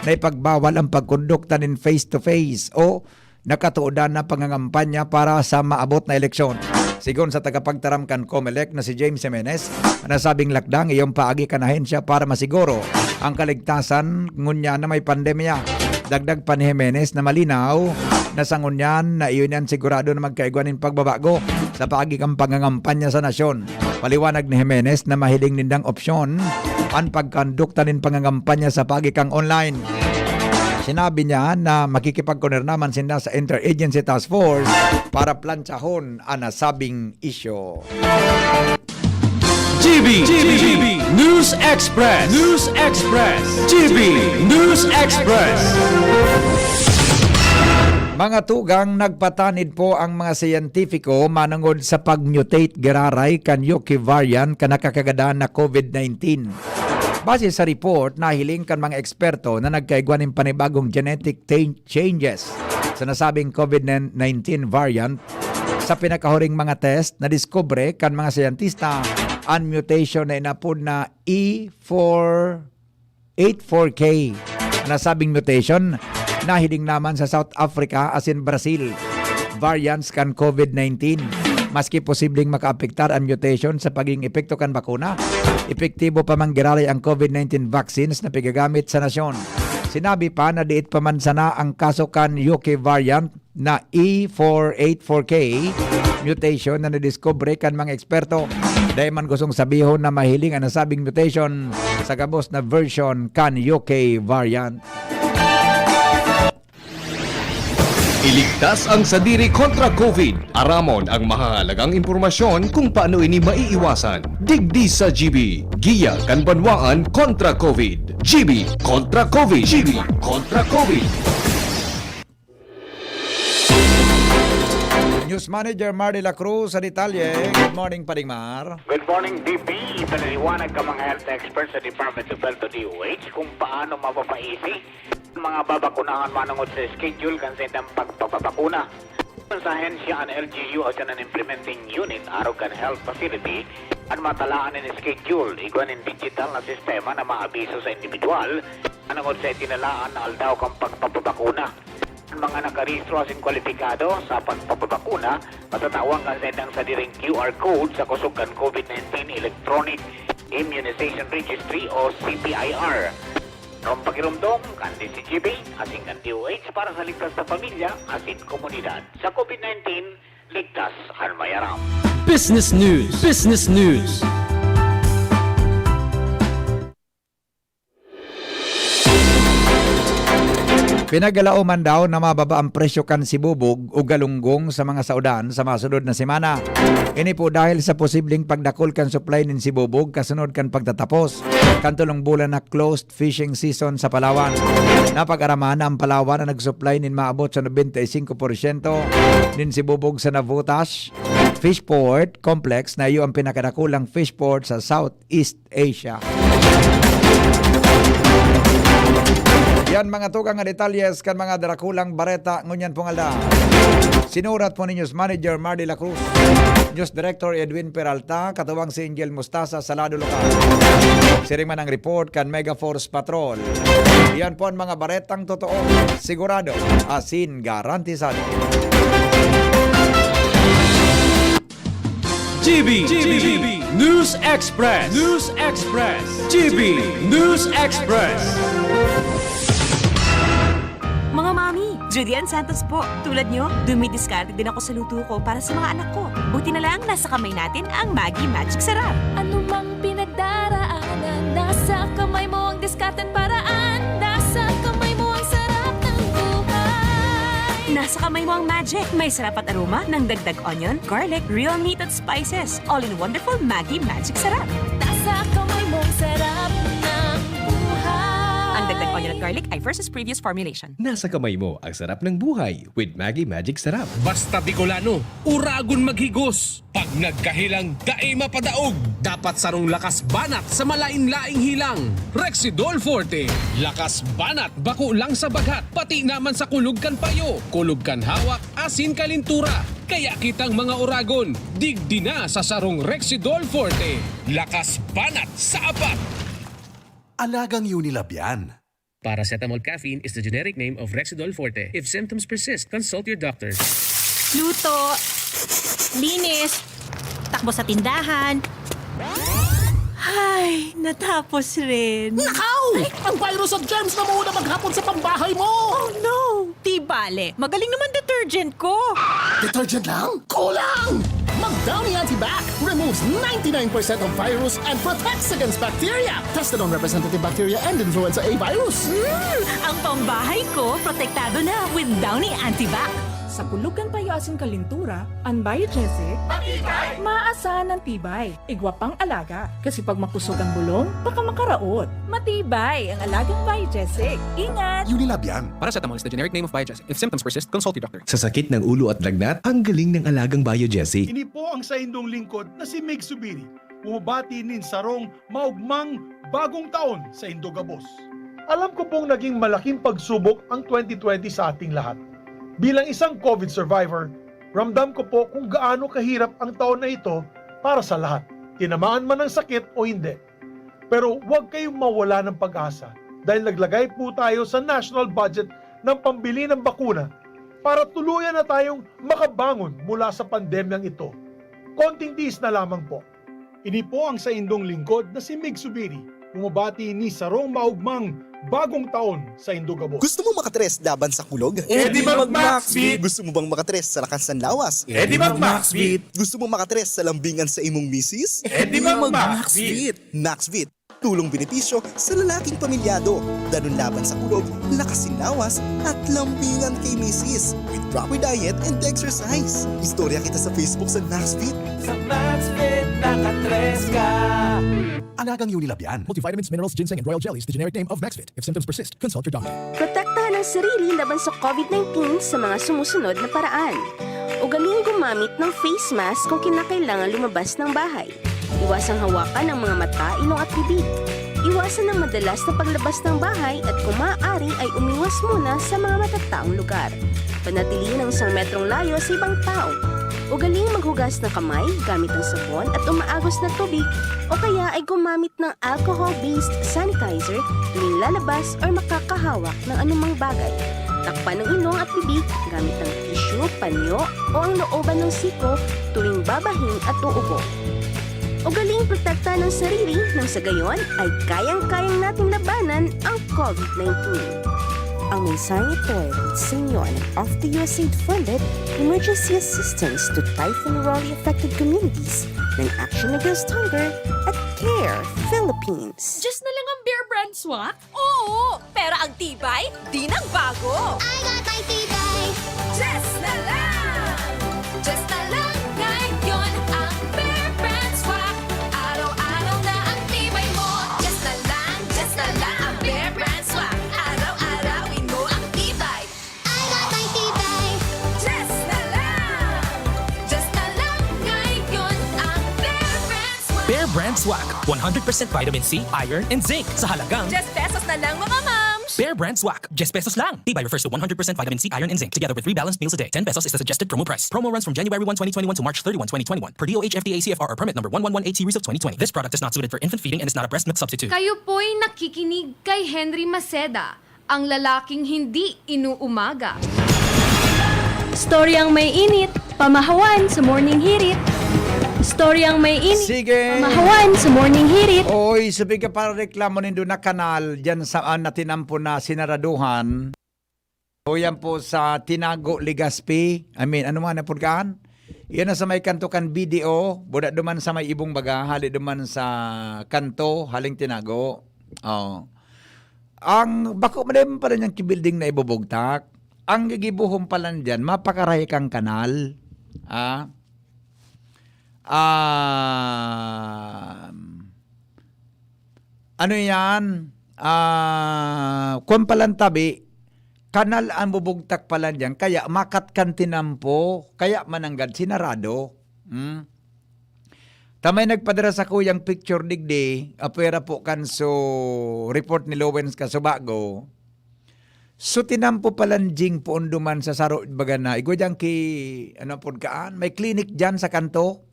na ipagbawal ang pagkondukta nin face-to-face o nakatuodan na pangangampanya para sa maabot na eleksyon. Sigon sa tagapagtaram kan COMELEC na si James Jimenez, nasabing lakdang iyong paagi kan ahensya para masiguro ang kaligtasan ngunya na may pandemya. Dagdag pa ni Jimenez na malinaw na sa ngunyan na iyon yan sigurado na magkaigwanin pagbabago sa paagi kang pangangampanya sa nasyon. Paliwanag ni Jimenez na mahiling nindang opsyon ang pagkondukta nin pangangampanya sa paagi kang online. Sinabi niya na makikipagkunirnaman sinda sa Interagency Task Force para planchahon ang nasabing isyo. GB News Express. GB News Express. Mga tugang, nagpatanid po ang mga siyentipiko manungod sa pag-mutate giraray kan UK variant ka nakakagadaan na COVID-19. Base sa report, nahiling kan mga eksperto na nagkaigwan ng panibagong genetic changes sa nasabing COVID-19 variant. Sa pinakahuring mga test, nadiskubre kan mga siyentista ang mutation na inapod na E484K. Nasabing mutation, nahiling naman sa South Africa as in Brazil. Variants kan COVID-19. Maski posibleng makaapektar ang mutation sa paging epekto kan bakuna, epektibo pa man giraray ang COVID-19 vaccines na pigagamit sa nasyon. Sinabi pa na diit pa man sana ang kaso kan UK variant na E484K mutation na nadiskubre kan mga eksperto. Dahil man gustong sabihon na mahiling ang nasabing mutation sa gabos na version kan UK variant. Iligtas ang sadiri kontra COVID. Aramon ang mahalagang impormasyon kung paano ini maiiwasan. Digdi sa GB. Giya kan banwaan kontra COVID. GB kontra COVID. GB kontra COVID. News Manager Mar de la Cruz sa detalye. Good morning, Padingmar. Good morning, DP. Pinaliwanag ka mga health experts sa Department of Health o DOH kung paano mapapaisi mga babakunahan manungod sa schedule kan sa itang pagpapabakuna. Sa ahensya ang LGU o an implementing unit araw kan health facility ang matalaan ng schedule igwan in digital na sistema na maabiso sa individual manungod sa itinalaan na aldaw kang pagpapabakuna. Ang mga nakarehistro asin kwalipikado sa pagpapabakuna matatawang kan sa itang sadiring QR code sa kusog kan COVID-19 Electronic Immunization Registry o CPIR. Noong pagirumdong, kan DCGB, asing kan DOH para sa ligtas na pamilya, asin komunidad. Sa COVID-19, ligtas ang mayaram. Business News. Business News. Pinagalao man daw na mababa ang presyo kan sibubog o galunggong sa mga saudan sa masunod na semana. Ini po dahil sa posibleng pagdakol kan supply nin sibubog kasunod kan pagtatapos kan tulong bulan na closed fishing season sa Palawan. Napag-araman ang Palawan na nag-supply nin maabot sa 95% nin sibubog sa Navotas Fishport Complex na iyo ang pinakadakulang fishport sa Southeast Asia. Yan mga tugang nga detalyes kan mga darakulang bareta ngunyan pong alda. Sinurat po ni News Manager Mar de la Cruz, News Director Edwin Peralta, katuwang si Angel Mustasa sa Lado Lokal. Siring man ang report kan Mega Force Patrol. Yan po ang mga baretang totoo, sigurado, asin garantisado. GB News Express. GB News Express. Mga mami, Julian Santos po. Tulad nyo, dumidiskarte din ako sa luto ko para sa mga anak ko. Buti na lang nasa kamay natin ang Maggi Magic Sarap. Ano mang pinagdaraanan, nasa kamay mo ang diskarte at paraan. Nasa kamay mo ang sarap ng buhay. Nasa kamay mo ang magic. May sarap at aroma ng dagdag onion, garlic, real meat at spices. All in wonderful Maggi Magic Sarap. Nasa kamay mo ang sarap ng buhay. Ang dagdag onion at garlic ay versus previous formulation. Nasa kamay mo ang sarap ng buhay with Maggi Magic Sarap. Basta Bicolano, uragon maghigos. Pag nagkahilang, dae mapadaog. Dapat sarong lakas banat sa malain-laing hilang. Rexidol Forte. Lakas banat, bako lang sa bagat. Pati naman sa kulog kan payo. Kulog kan hawak, asin kalintura. Kaya kitang mga oragon, digdi na sa sarong Rexidol Forte. Lakas banat sa apat. Alagang Unilab yan. Paracetamol caffeine is the generic name of Rexidol Forte. If symptoms persist, consult your doctor. Luto, linis, takbo sa tindahan. Ay, natapos rin. Nakaw! Ang virus at germs na muna maghapon sa pambahay mo! Oh no! Di bale, magaling naman detergent ko. Detergent lang? Kulang! Mag-Downy Antibac removes 99% of virus and protects against bacteria. Tested on representative bacteria and influenza A virus. Ang pambahay ko, protektado na with Downy Antibac. Sa kulugan payasin kalintura, ang biogesic, maaasahan ng tibay, igwa pang alaga. Kasi pag makusog ang bulong, baka makaraot. Matibay ang alagang biogesic. Ingat! Unilab yan. Paracetamol is the generic name of Biogesic. If symptoms persist, consult your doctor. Sa sakit ng ulo at lagnat, ang galing ng alagang Biogesic. Ini po ang sa indong lingkod na si Meg Subiri. Bumabati nin sarong maugmang bagong taon sa Indogabos. Alam ko pong naging malaking pagsubok ang 2020 sa ating lahat. Bilang isang COVID survivor, ramdam ko po kung gaano kahirap ang taon na ito para sa lahat, tinamaan man ng sakit o hindi. Pero huwag kayong mawala ng pag-asa dahil naglagay po tayo sa national budget ng pambili ng bakuna para tuluyan na tayong makabangon mula sa pandemyang ito. Konting tiis na lamang po. Ini po ang sa indong lingkod na si Mig Subiri, bumabati ni sarong maugmang bagong taon sa Indogabos. Gusto mo makatres laban sa kulog? Di mag-Maxbeat! Gusto mo bang makatres sa lakas ng lawas? Di mag-Maxbeat! Gusto mo makatres sa lambingan sa imong misis? Di mag-Maxbeat! Maxbeat, tulong benepisyo sa lalaking pamilyado. Danon laban sa kulog, lakasin lawas, at lambingan kay misis. With proper diet and exercise. Istorya kita sa Facebook sa Maxbeat. Sa Maxbeat, nakatres ka. Alagang Unilab yan. Multivitamins, minerals, ginseng, and royal jelly is the generic name of Maxvit. If symptoms persist, consult your doctor. Protektahan ang sarili laban sa COVID-19 sa mga sumusunod na paraan. Ugaling gumamit ng face mask kung kinakailangan lumabas ng bahay. Iwasang hawakan ang mga mata, ilong at bibig. Iwasan ang madalas na paglabas ng bahay at kung maaari ay umiwas muna sa mga matataong lugar. Panatilihin ang 1 metrong layo sa ibang tao. Ugaling maghugas ng kamay gamit ang sabon at umaagos na tubig o kaya ay gumamit ng alcohol-based sanitizer tuwing lalabas o makakahawak ng anumang bagay. Takpan ng ilong at bibig gamit ang tissue, panyo o ang looban ng siko tuwing babahin at uubo. Ugaling protekta ng sarili nang sa gayon ay kayang-kayang nating labanan ang COVID-19. Ang mensaheng ito ay sa inyo ng Off the USAID-funded Emergency Assistance to Typhoon Raleigh-affected communities ng Action Against Hunger at CARE Philippines. Just na lang ang Bear Brand swak? Oo, pero ang tibay, di nagbago. I got my tibay. Just na lang. Just na lang ngayon ang Bear Brand swak. Araw-araw na ang tibay mo. Just na lang ang Bear Brand swak. Araw-arawin mo ang tibay. I got my tibay. Just na lang ngayon ang Bear Brand swak. Bear Brand Swag. 100% vitamin C, iron, and zinc sa halagang Just pesos na lang mga moms. Bear Brand Swag. Just pesos lang. Tibay refers to 100% vitamin C, iron, and zinc together with 3 balanced meals a day. 10 pesos is the suggested promo price. Promo runs from January 1, 2021 to March 31, 2021 per DOH FDA CFR or permit number 1118 series of 2020. This product is not suited for infant feeding and is not a breast milk substitute. Kayo po'y nakikinig kay Henry Maceda, ang lalaking hindi inuumaga. Storyang may init, pamahawan sa morning hirit. Storyang may init, Sige. pamahawan sa morning hirit. Oy, sabi ka para reklamo nindo na kanal dyan sa natinampo na sinaraduhan. O yan po sa Tinago, Legazpi. Ano man na purgaan? Yan na sa may kanto kan BDO. Buda duman sa may ibong baga. Hali duman sa kanto, haling Tinago. Oh. Ang bako madami pa rin yung building na ibubugtak. Ang gigibuhom pa lang dyan, mapakaray kang kanal. Ano yan? Kung palang tabi, kanal ang bubugtak pala dyan, kaya makatkan tinampo, kaya mananggad sinarado. Tamay nagpadara sa kuyang picture digdi, apera po kan so report ni Lowens ka so bago. So tinampo palanjing po unduman sa saro baga na. Igwa dyan ano po kaan, may clinic dyan sa kanto.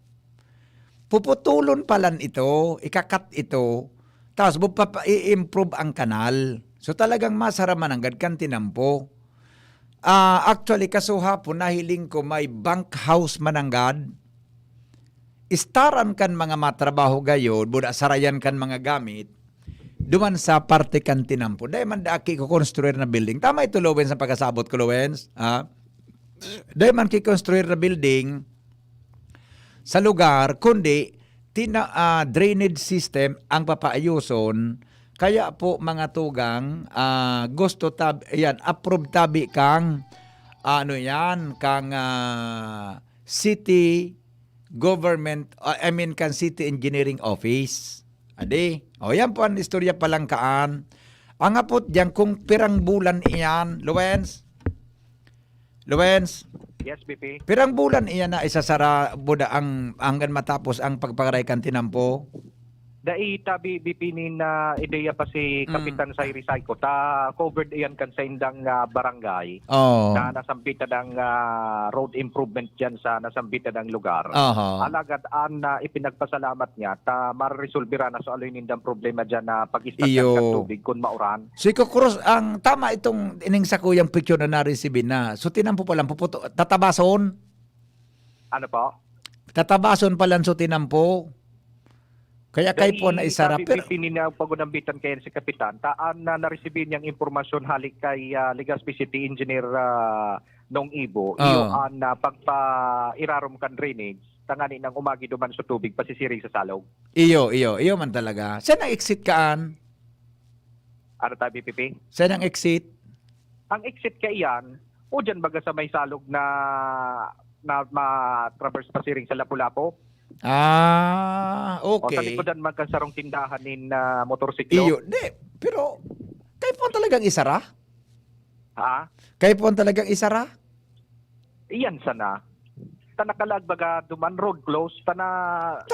Puputulon palan ito, ikakat ito, tapos i-improve ang kanal. So talagang masaraman ang kan tinampo. Actually, kasuha po nahiling ko may bank house mananggad. Istaran kan mga matrabaho gayon, buda sarayan kan mga gamit, duman sa parte kan tinampo. Dahil man daaki ko konstruir na building. Tama ito, Lowens, sa pagkasabot ko, Lowens. Dahil man kikonstruir na building sa lugar, kundi drainage system ang papaayuson. Kaya po mga tugang, gusto approve tabi kang kang city government, kang city engineering office. Adi, yan po ang istorya palangkaan. Ang apot diyan kung pirang bulan iyan, Lowens. Yes, BP. Pirang bulan iyan na isasara buda ang hanggang matapos ang pagpakaray kan tinampo. Dai tabi BP ni na ideya pa si Kapitan Sairi Saiko ta covered iyan kan sa indang barangay na nasambitan ng road improvement diyan sa nasambitan ng lugar. Alagad na ipinagpasalamat niya ta maresolbira na sa aloy nindang problema diyan na pag-istagyan kan tubig kun mauran. Siko Cruz, ang tama itong ining sa kuyang picture na na-receive na. So tinampo pa lang tatabason. Ano po? Tatabason pa lang so tinampo. Kaya kay po na isara. Pero pagunambitan kayo si Kapitan, taan na na-receive niyang impormasyon halik kay Legazpi City Engineer Nong Ibo, iyon na pagpa-irarom kan drainage, tangani ng umagi duman sa tubig, pasisiring sa salog. Iyo man talaga. Saan ang exit kaan? Ano tabi, Pipi? Saan ang exit? Ang exit ka iyan, o dyan baga sa may salog na ma-traverse pasiring sa Lapu-Lapu. Okay. O sa likodan magkasarong tindahan nin motorsiklo. Pero kayo po talagang isara? Ha? Kayo po talagang isara? Iyan sana. Tanakalag duman road close,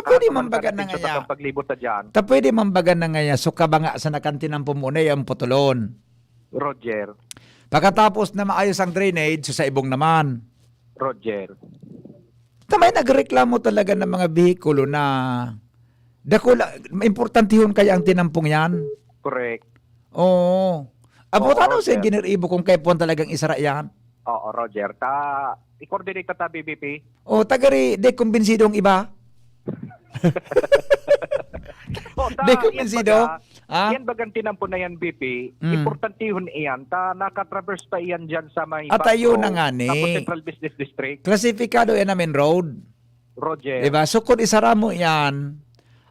pwede mambaga na ngaya. Paglibot na dyan. Pwede mambaga na ngaya, so kabanga sa nakantinan po muna yung putulon. Roger. Pagkatapos na maayos ang drainage, so sa ibong naman. Roger. Tamay nagreklamo talaga ng mga bihikulo na importante yun kaya ang tinampong yan. Correct. Oo. Abot sa Engineer Ibo kung kayo po talagang isara yan. Oo, Roger. I-coordinate ta BBP. Tagari, kumbinsido ang iba. Kumbinsido. Yan bagang tinampo na yan, BP. Importante yun iyan. Nakatraverse pa iyan dyan sa may at ayun na nga ni. Central Business District. Klasifikado yan namin road. Roger. Diba? So kung isara mo yan,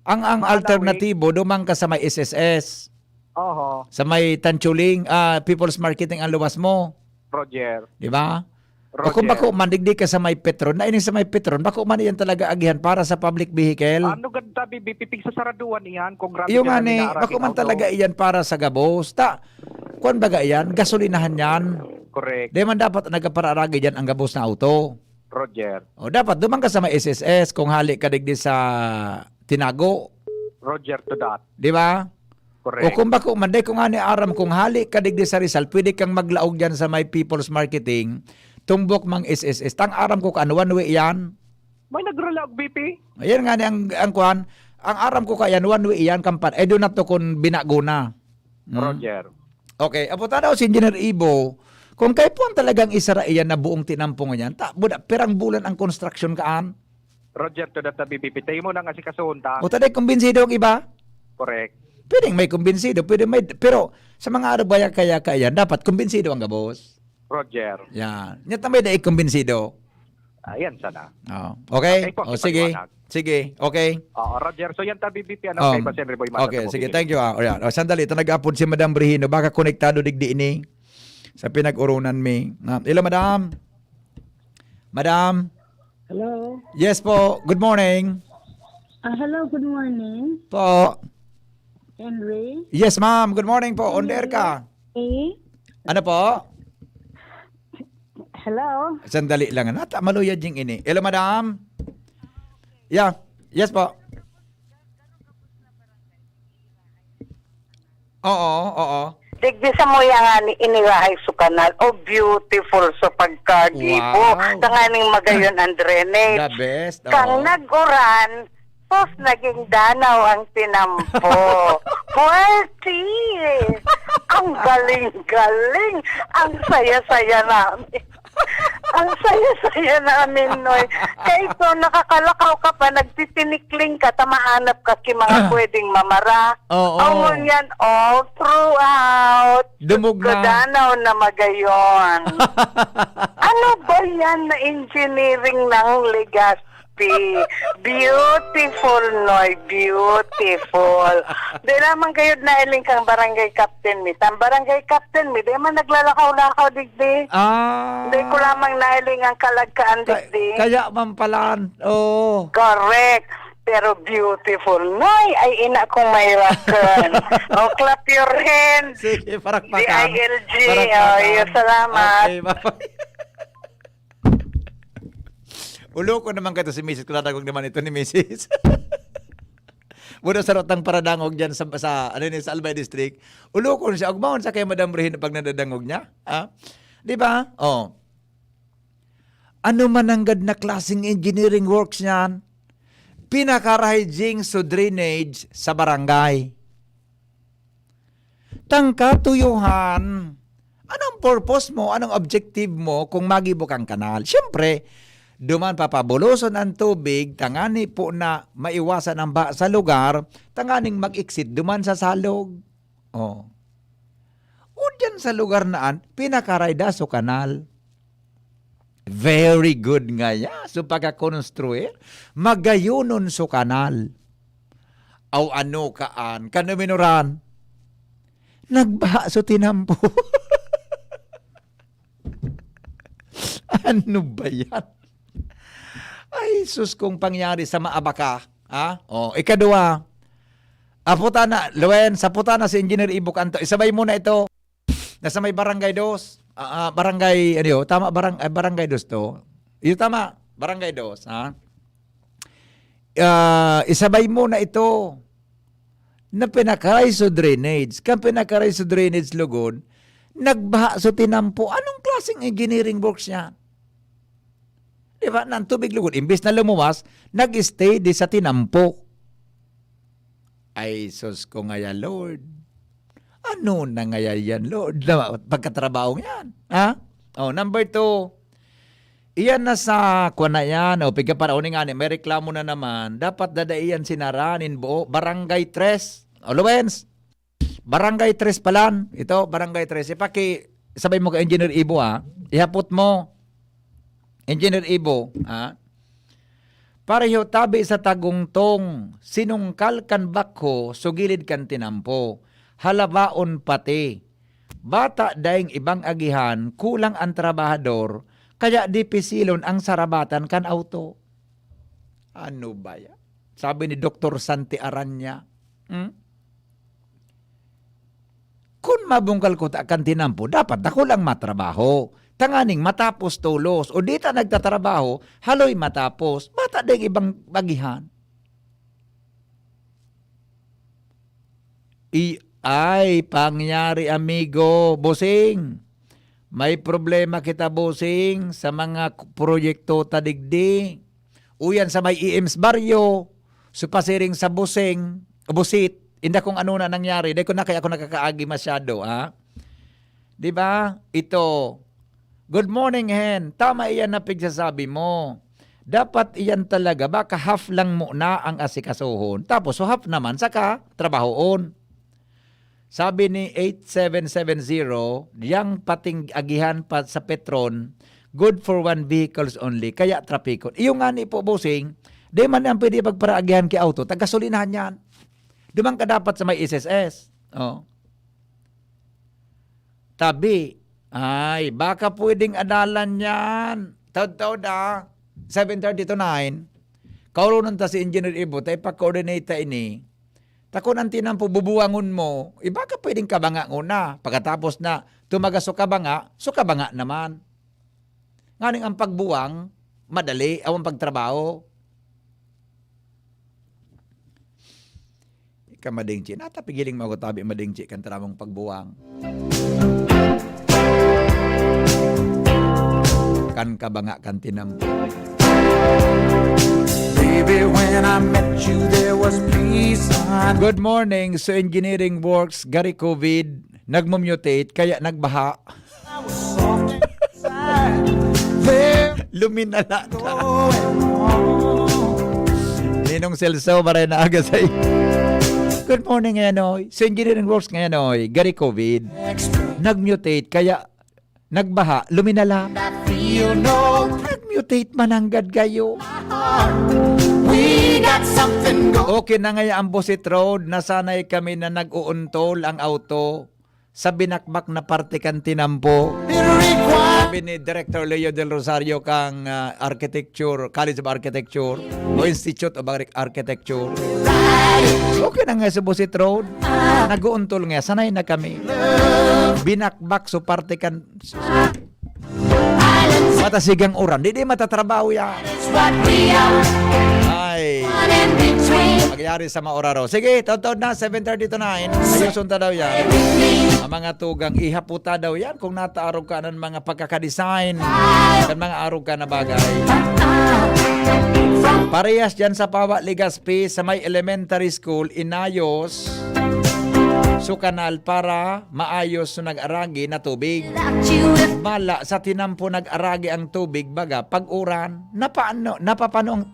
ang alternatibo, dumang ka sa may SSS. Sa may Tanchuling, People's Marketing ang luwas mo. Roger. Diba? O kung bako mandigdi ka sa may Petron, na sa may Petron, bako man yan talaga agihan para sa public vehicle. Ano ganda BBP sa saraduan iyan? Kung yung nga ni, bako man talaga iyan para sa gabos. Kuan baga iyan, gasolinahan yan. Correct. Di man dapat nagapararagi dyan ang gabos na auto. Roger. O dapat dumang ka sa may SSS kung hali ka digdi sa Tinago. Roger to that. Di ba? Correct. O kung bako man, kung nga ni aram, kung hali ka digdi sa Rizal, pwede kang maglaog dyan sa may People's Marketing, tumbok mang SSS. Tang aram ko kan one way yan. May nagralag BP. Ayan nga ni ang kuan. Ang aram ko kayan one way yan kampan. Do not to kun binaguna. Roger. Okay, aputa daw si Engineer Ibo. Kung kayo po ang talagang isara iyan na buong tinampong yan, perang bulan ang construction kaan. Roger to that BBP. Tayo mo na nga si kasunta. O taday kumbinsido ang iba? Correct. Pwedeng may kumbinsido, pero sa mga arabaya kaya dapat kumbinsido ang gabos. Roger. Yan. Nyata may daig kumbinsido. Ayan sana. Okay? Sige. Sige. Okay? Roger. So yan BBP. Kay Basen Reboy Mata. Okay. Sige. Thank you. Sandali. Ito nag-apod si Madam Brihino. Baka konektado digdi ini sa pinag-urunan mi. Hello, Madam. Madam. Hello. Yes po. Good morning. Hello. Good morning. Po. Henry. Yes, ma'am. Good morning po. On the air ka. Ano po? Hello? Sandali lang. Maluyad yung ini. Hello, madam? Yeah. Yes po. Oo. Digdi sa mo nga ni iniwahay sa kanal. Oh, beautiful sa pagkagibo. Wow. Tanganing magayon ang drainage. The best. Kang nag-uran, sos naging danaw ang tinampo. Puwerte! Ang galing-galing! Ang saya-saya namin. Ang saya-saya namin, Noy. Kaya ito, nakakalakaw ka pa, nagtitinikling ka, tamahanap ka ki mga pwedeng mamara. Oo. Ang yan, all throughout. Dumog na. Kadanaw na magayon. Ano ba yan na engineering ng Legazpi? Beautiful, Noy. Beautiful. Di lamang kayo na iling kang barangay captain mi. Ang barangay captain mi, di man naglalakaw-lakaw digdi. Di ko lamang nailing ang kalagkaan digdi. Kaya mampalan. Oh. Correct. Pero beautiful. Noy, ay ina kong may rakan. Oh, clap your hands. Sige, parakpakan. DILG. Oh, salamat. Okay, bye-bye. Ulo ko naman kato si Mrs. Kung tatagog naman ito ni Mrs. Muna sa rotang paradangog dyan sa Albay District. Ulo ko siya. Ugmahon sa kay Madam Rehin pag nadadangog niya. Di ba? Oh. Ano mananggad na klaseng engineering works niyan? Pinaka-hygiene so drainage sa barangay. Tangka tuyuhan. Anong purpose mo? Anong objective mo kung magibok ang kanal? Siyempre, duman papabuloson ang tubig, tangani po na maiwasan ang ba sa lugar, tanganing mag-exit duman sa salog. O dyan sa lugar naan, pinakarayda so kanal. Very good nga ya. So pagkakonstruir, magayunon so kanal. Aw ano kaan, kanuminuran, nagbaha so tinampo. Ano ba yan? Ay, sus kung pangyari sa maabaka. Ikadua. Aputa na, Luen, sa puta na si Engineer Ibok Anto. Isabay muna ito. Nasa may barangay 2. Barangay, tama, barangay 2 to. Yung tama, barangay 2. Isabay muna ito. Na pinakaray so drainage. Kang pinakaray so drainage lugod, nagbaha so tinampo. Anong klaseng engineering works niya? Diba? Nang tubig lugod, imbis na lumuwas, nag-stay di sa tinampo. Ay, sus ko nga yan, Lord. Ano na nga yan, Lord? Pagkatrabaho yan. Number 2. Iyan na sa kuwan na yan. Pigkaparaon nga ni, may reklamo na naman. Dapat dadaiyan sinaranin buo. Barangay 3. Luwens. Barangay 3 palan. Ito, Barangay 3. Sabay mo ka, Engineer Ibo, ihapot mo. Engineer Ibo, pareho tabi sa tagungtong, sinungkal kan bakho, sugilid kan tinampo, halabaon pati. Bata daing ibang agihan, kulang ang trabahador, kaya di pisilon ang sarabatan kan auto. Ano ba yan? Sabi ni Dr. Santi Aranya. Kung mabungkal ko kan tinampo, dapat ako lang matrabaho. Tanganing matapos tulos o dita nagtatrabaho, haloy matapos, bata ding ibang bagihan. Ay, pangyari amigo, bossing. May problema kita, bossing, sa mga proyekto tadigdi. Uyan sa may EMS baryo, supasiring sa bossing, busit. Hindi kung ano na nangyari, di ko na kaya ako nakakaagi masyado, Di ba? Ito. Good morning, Hen. Tama iyan na pigsasabi mo. Dapat iyan talaga, baka half lang muna ang asikasuhon. Tapos so half naman saka trabahoon. Sabi ni 8770, yang pating agihan pa sa Petron, good for one vehicles only, kaya trapikon. Iyo nga ni po, bossing, di man ang pwede pagparaagihan ki auto, tagasolinahan yan. Dumang ka dapat sa may SSS. Tabi, ay, baka pwedeng adalan yan. Taod-taod 7:30 to 9. Kaurunan ta si Engineer Ibo, tayo pa-coordinate ini. Takon ang tinampo, bubuwangon mo, baka pwedeng kabanga una. Pagkatapos na tumagas so kabanga naman. Nganing ang pagbuwang, madali, ang pagtrabaho. ka madingchi. Natapigiling mo tabi madingchi kan taramong pagbuwang. Kan kabanga kan tinampo. Baby, when I met you, there was peace. Good morning. So engineering works, gari COVID, nagmumutate, kaya nagbaha. Luminala na. Ninong Celso, maray na aga sa'yo. Good morning, ngayon. So engineering works ngayon, gari COVID, nagmutate, kaya nagbaha, luminala. Nagmutate mananggad kayo. Okay na ngayon ang Busit Road. Nasanay kami na nag-uuntol ang auto sa binakbak na parte kan tinampo. Sabi ni Director Leo Del Rosario kang Architecture, College of Architecture o Institute of Architecture. Okay na nga sa Busit Road. Nag-uuntol nga. Sanay na kami. Binakbak so parte kan matasigang uran. Di matatrabaho yan. Ay. Magyari sa maoraro. Sige, taon na, 7:30 to 9. Ayusun ta daw yan. Ang mga tugang, ihaputa daw yan kung nataarog ka ng mga pagkakadesign at mga arog ka na bagay. Parehas dyan sa Pawa Legazpi sa may elementary school, inayos so kanal para maayos so nag-aragi na tubig. Mala sa tinampo nag-aragi ang tubig baga pag-uran napapano ang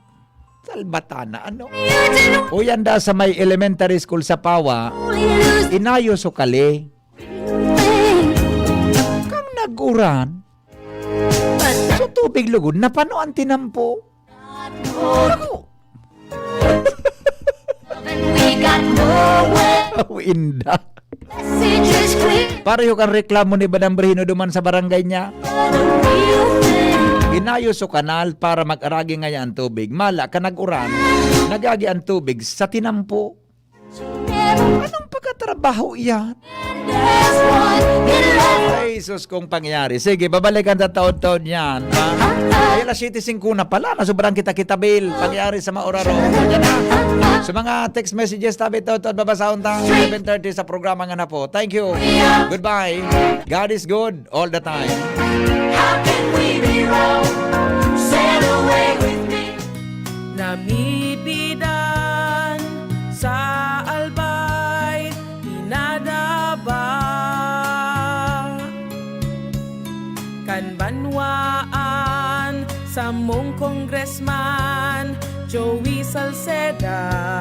salbatana ano. O yan da sa may elementary school sa Pawa inayos so kali kang nag-uran so tubig lugod napano ang tinampo. Inda. Pareho kang reklamo ni Badang Brino duman sa barangay niya. Inayos o kanal para mag-aragi ngaya ang tubig. Mala ka nag-uran, nagagi ang tubig sa tinampo. Anong pagkatrabaho yan? Ay, sus kong pangyari. Sige, babalikan sa taon-taon yan. Ay, alas 7:50 na pala. Nasubrang kita bill. Pangyari sa maoraro. Yan na. Sa mga text messages tabi taon-taon babasahon tang 7:30 sa programa nga na po. Thank you. Goodbye. God is good all the time. How can we be wrong? Sail away with me. Namibidan sa albay, pinadaba kanbanwaan sa mong congressman Joey Salceda.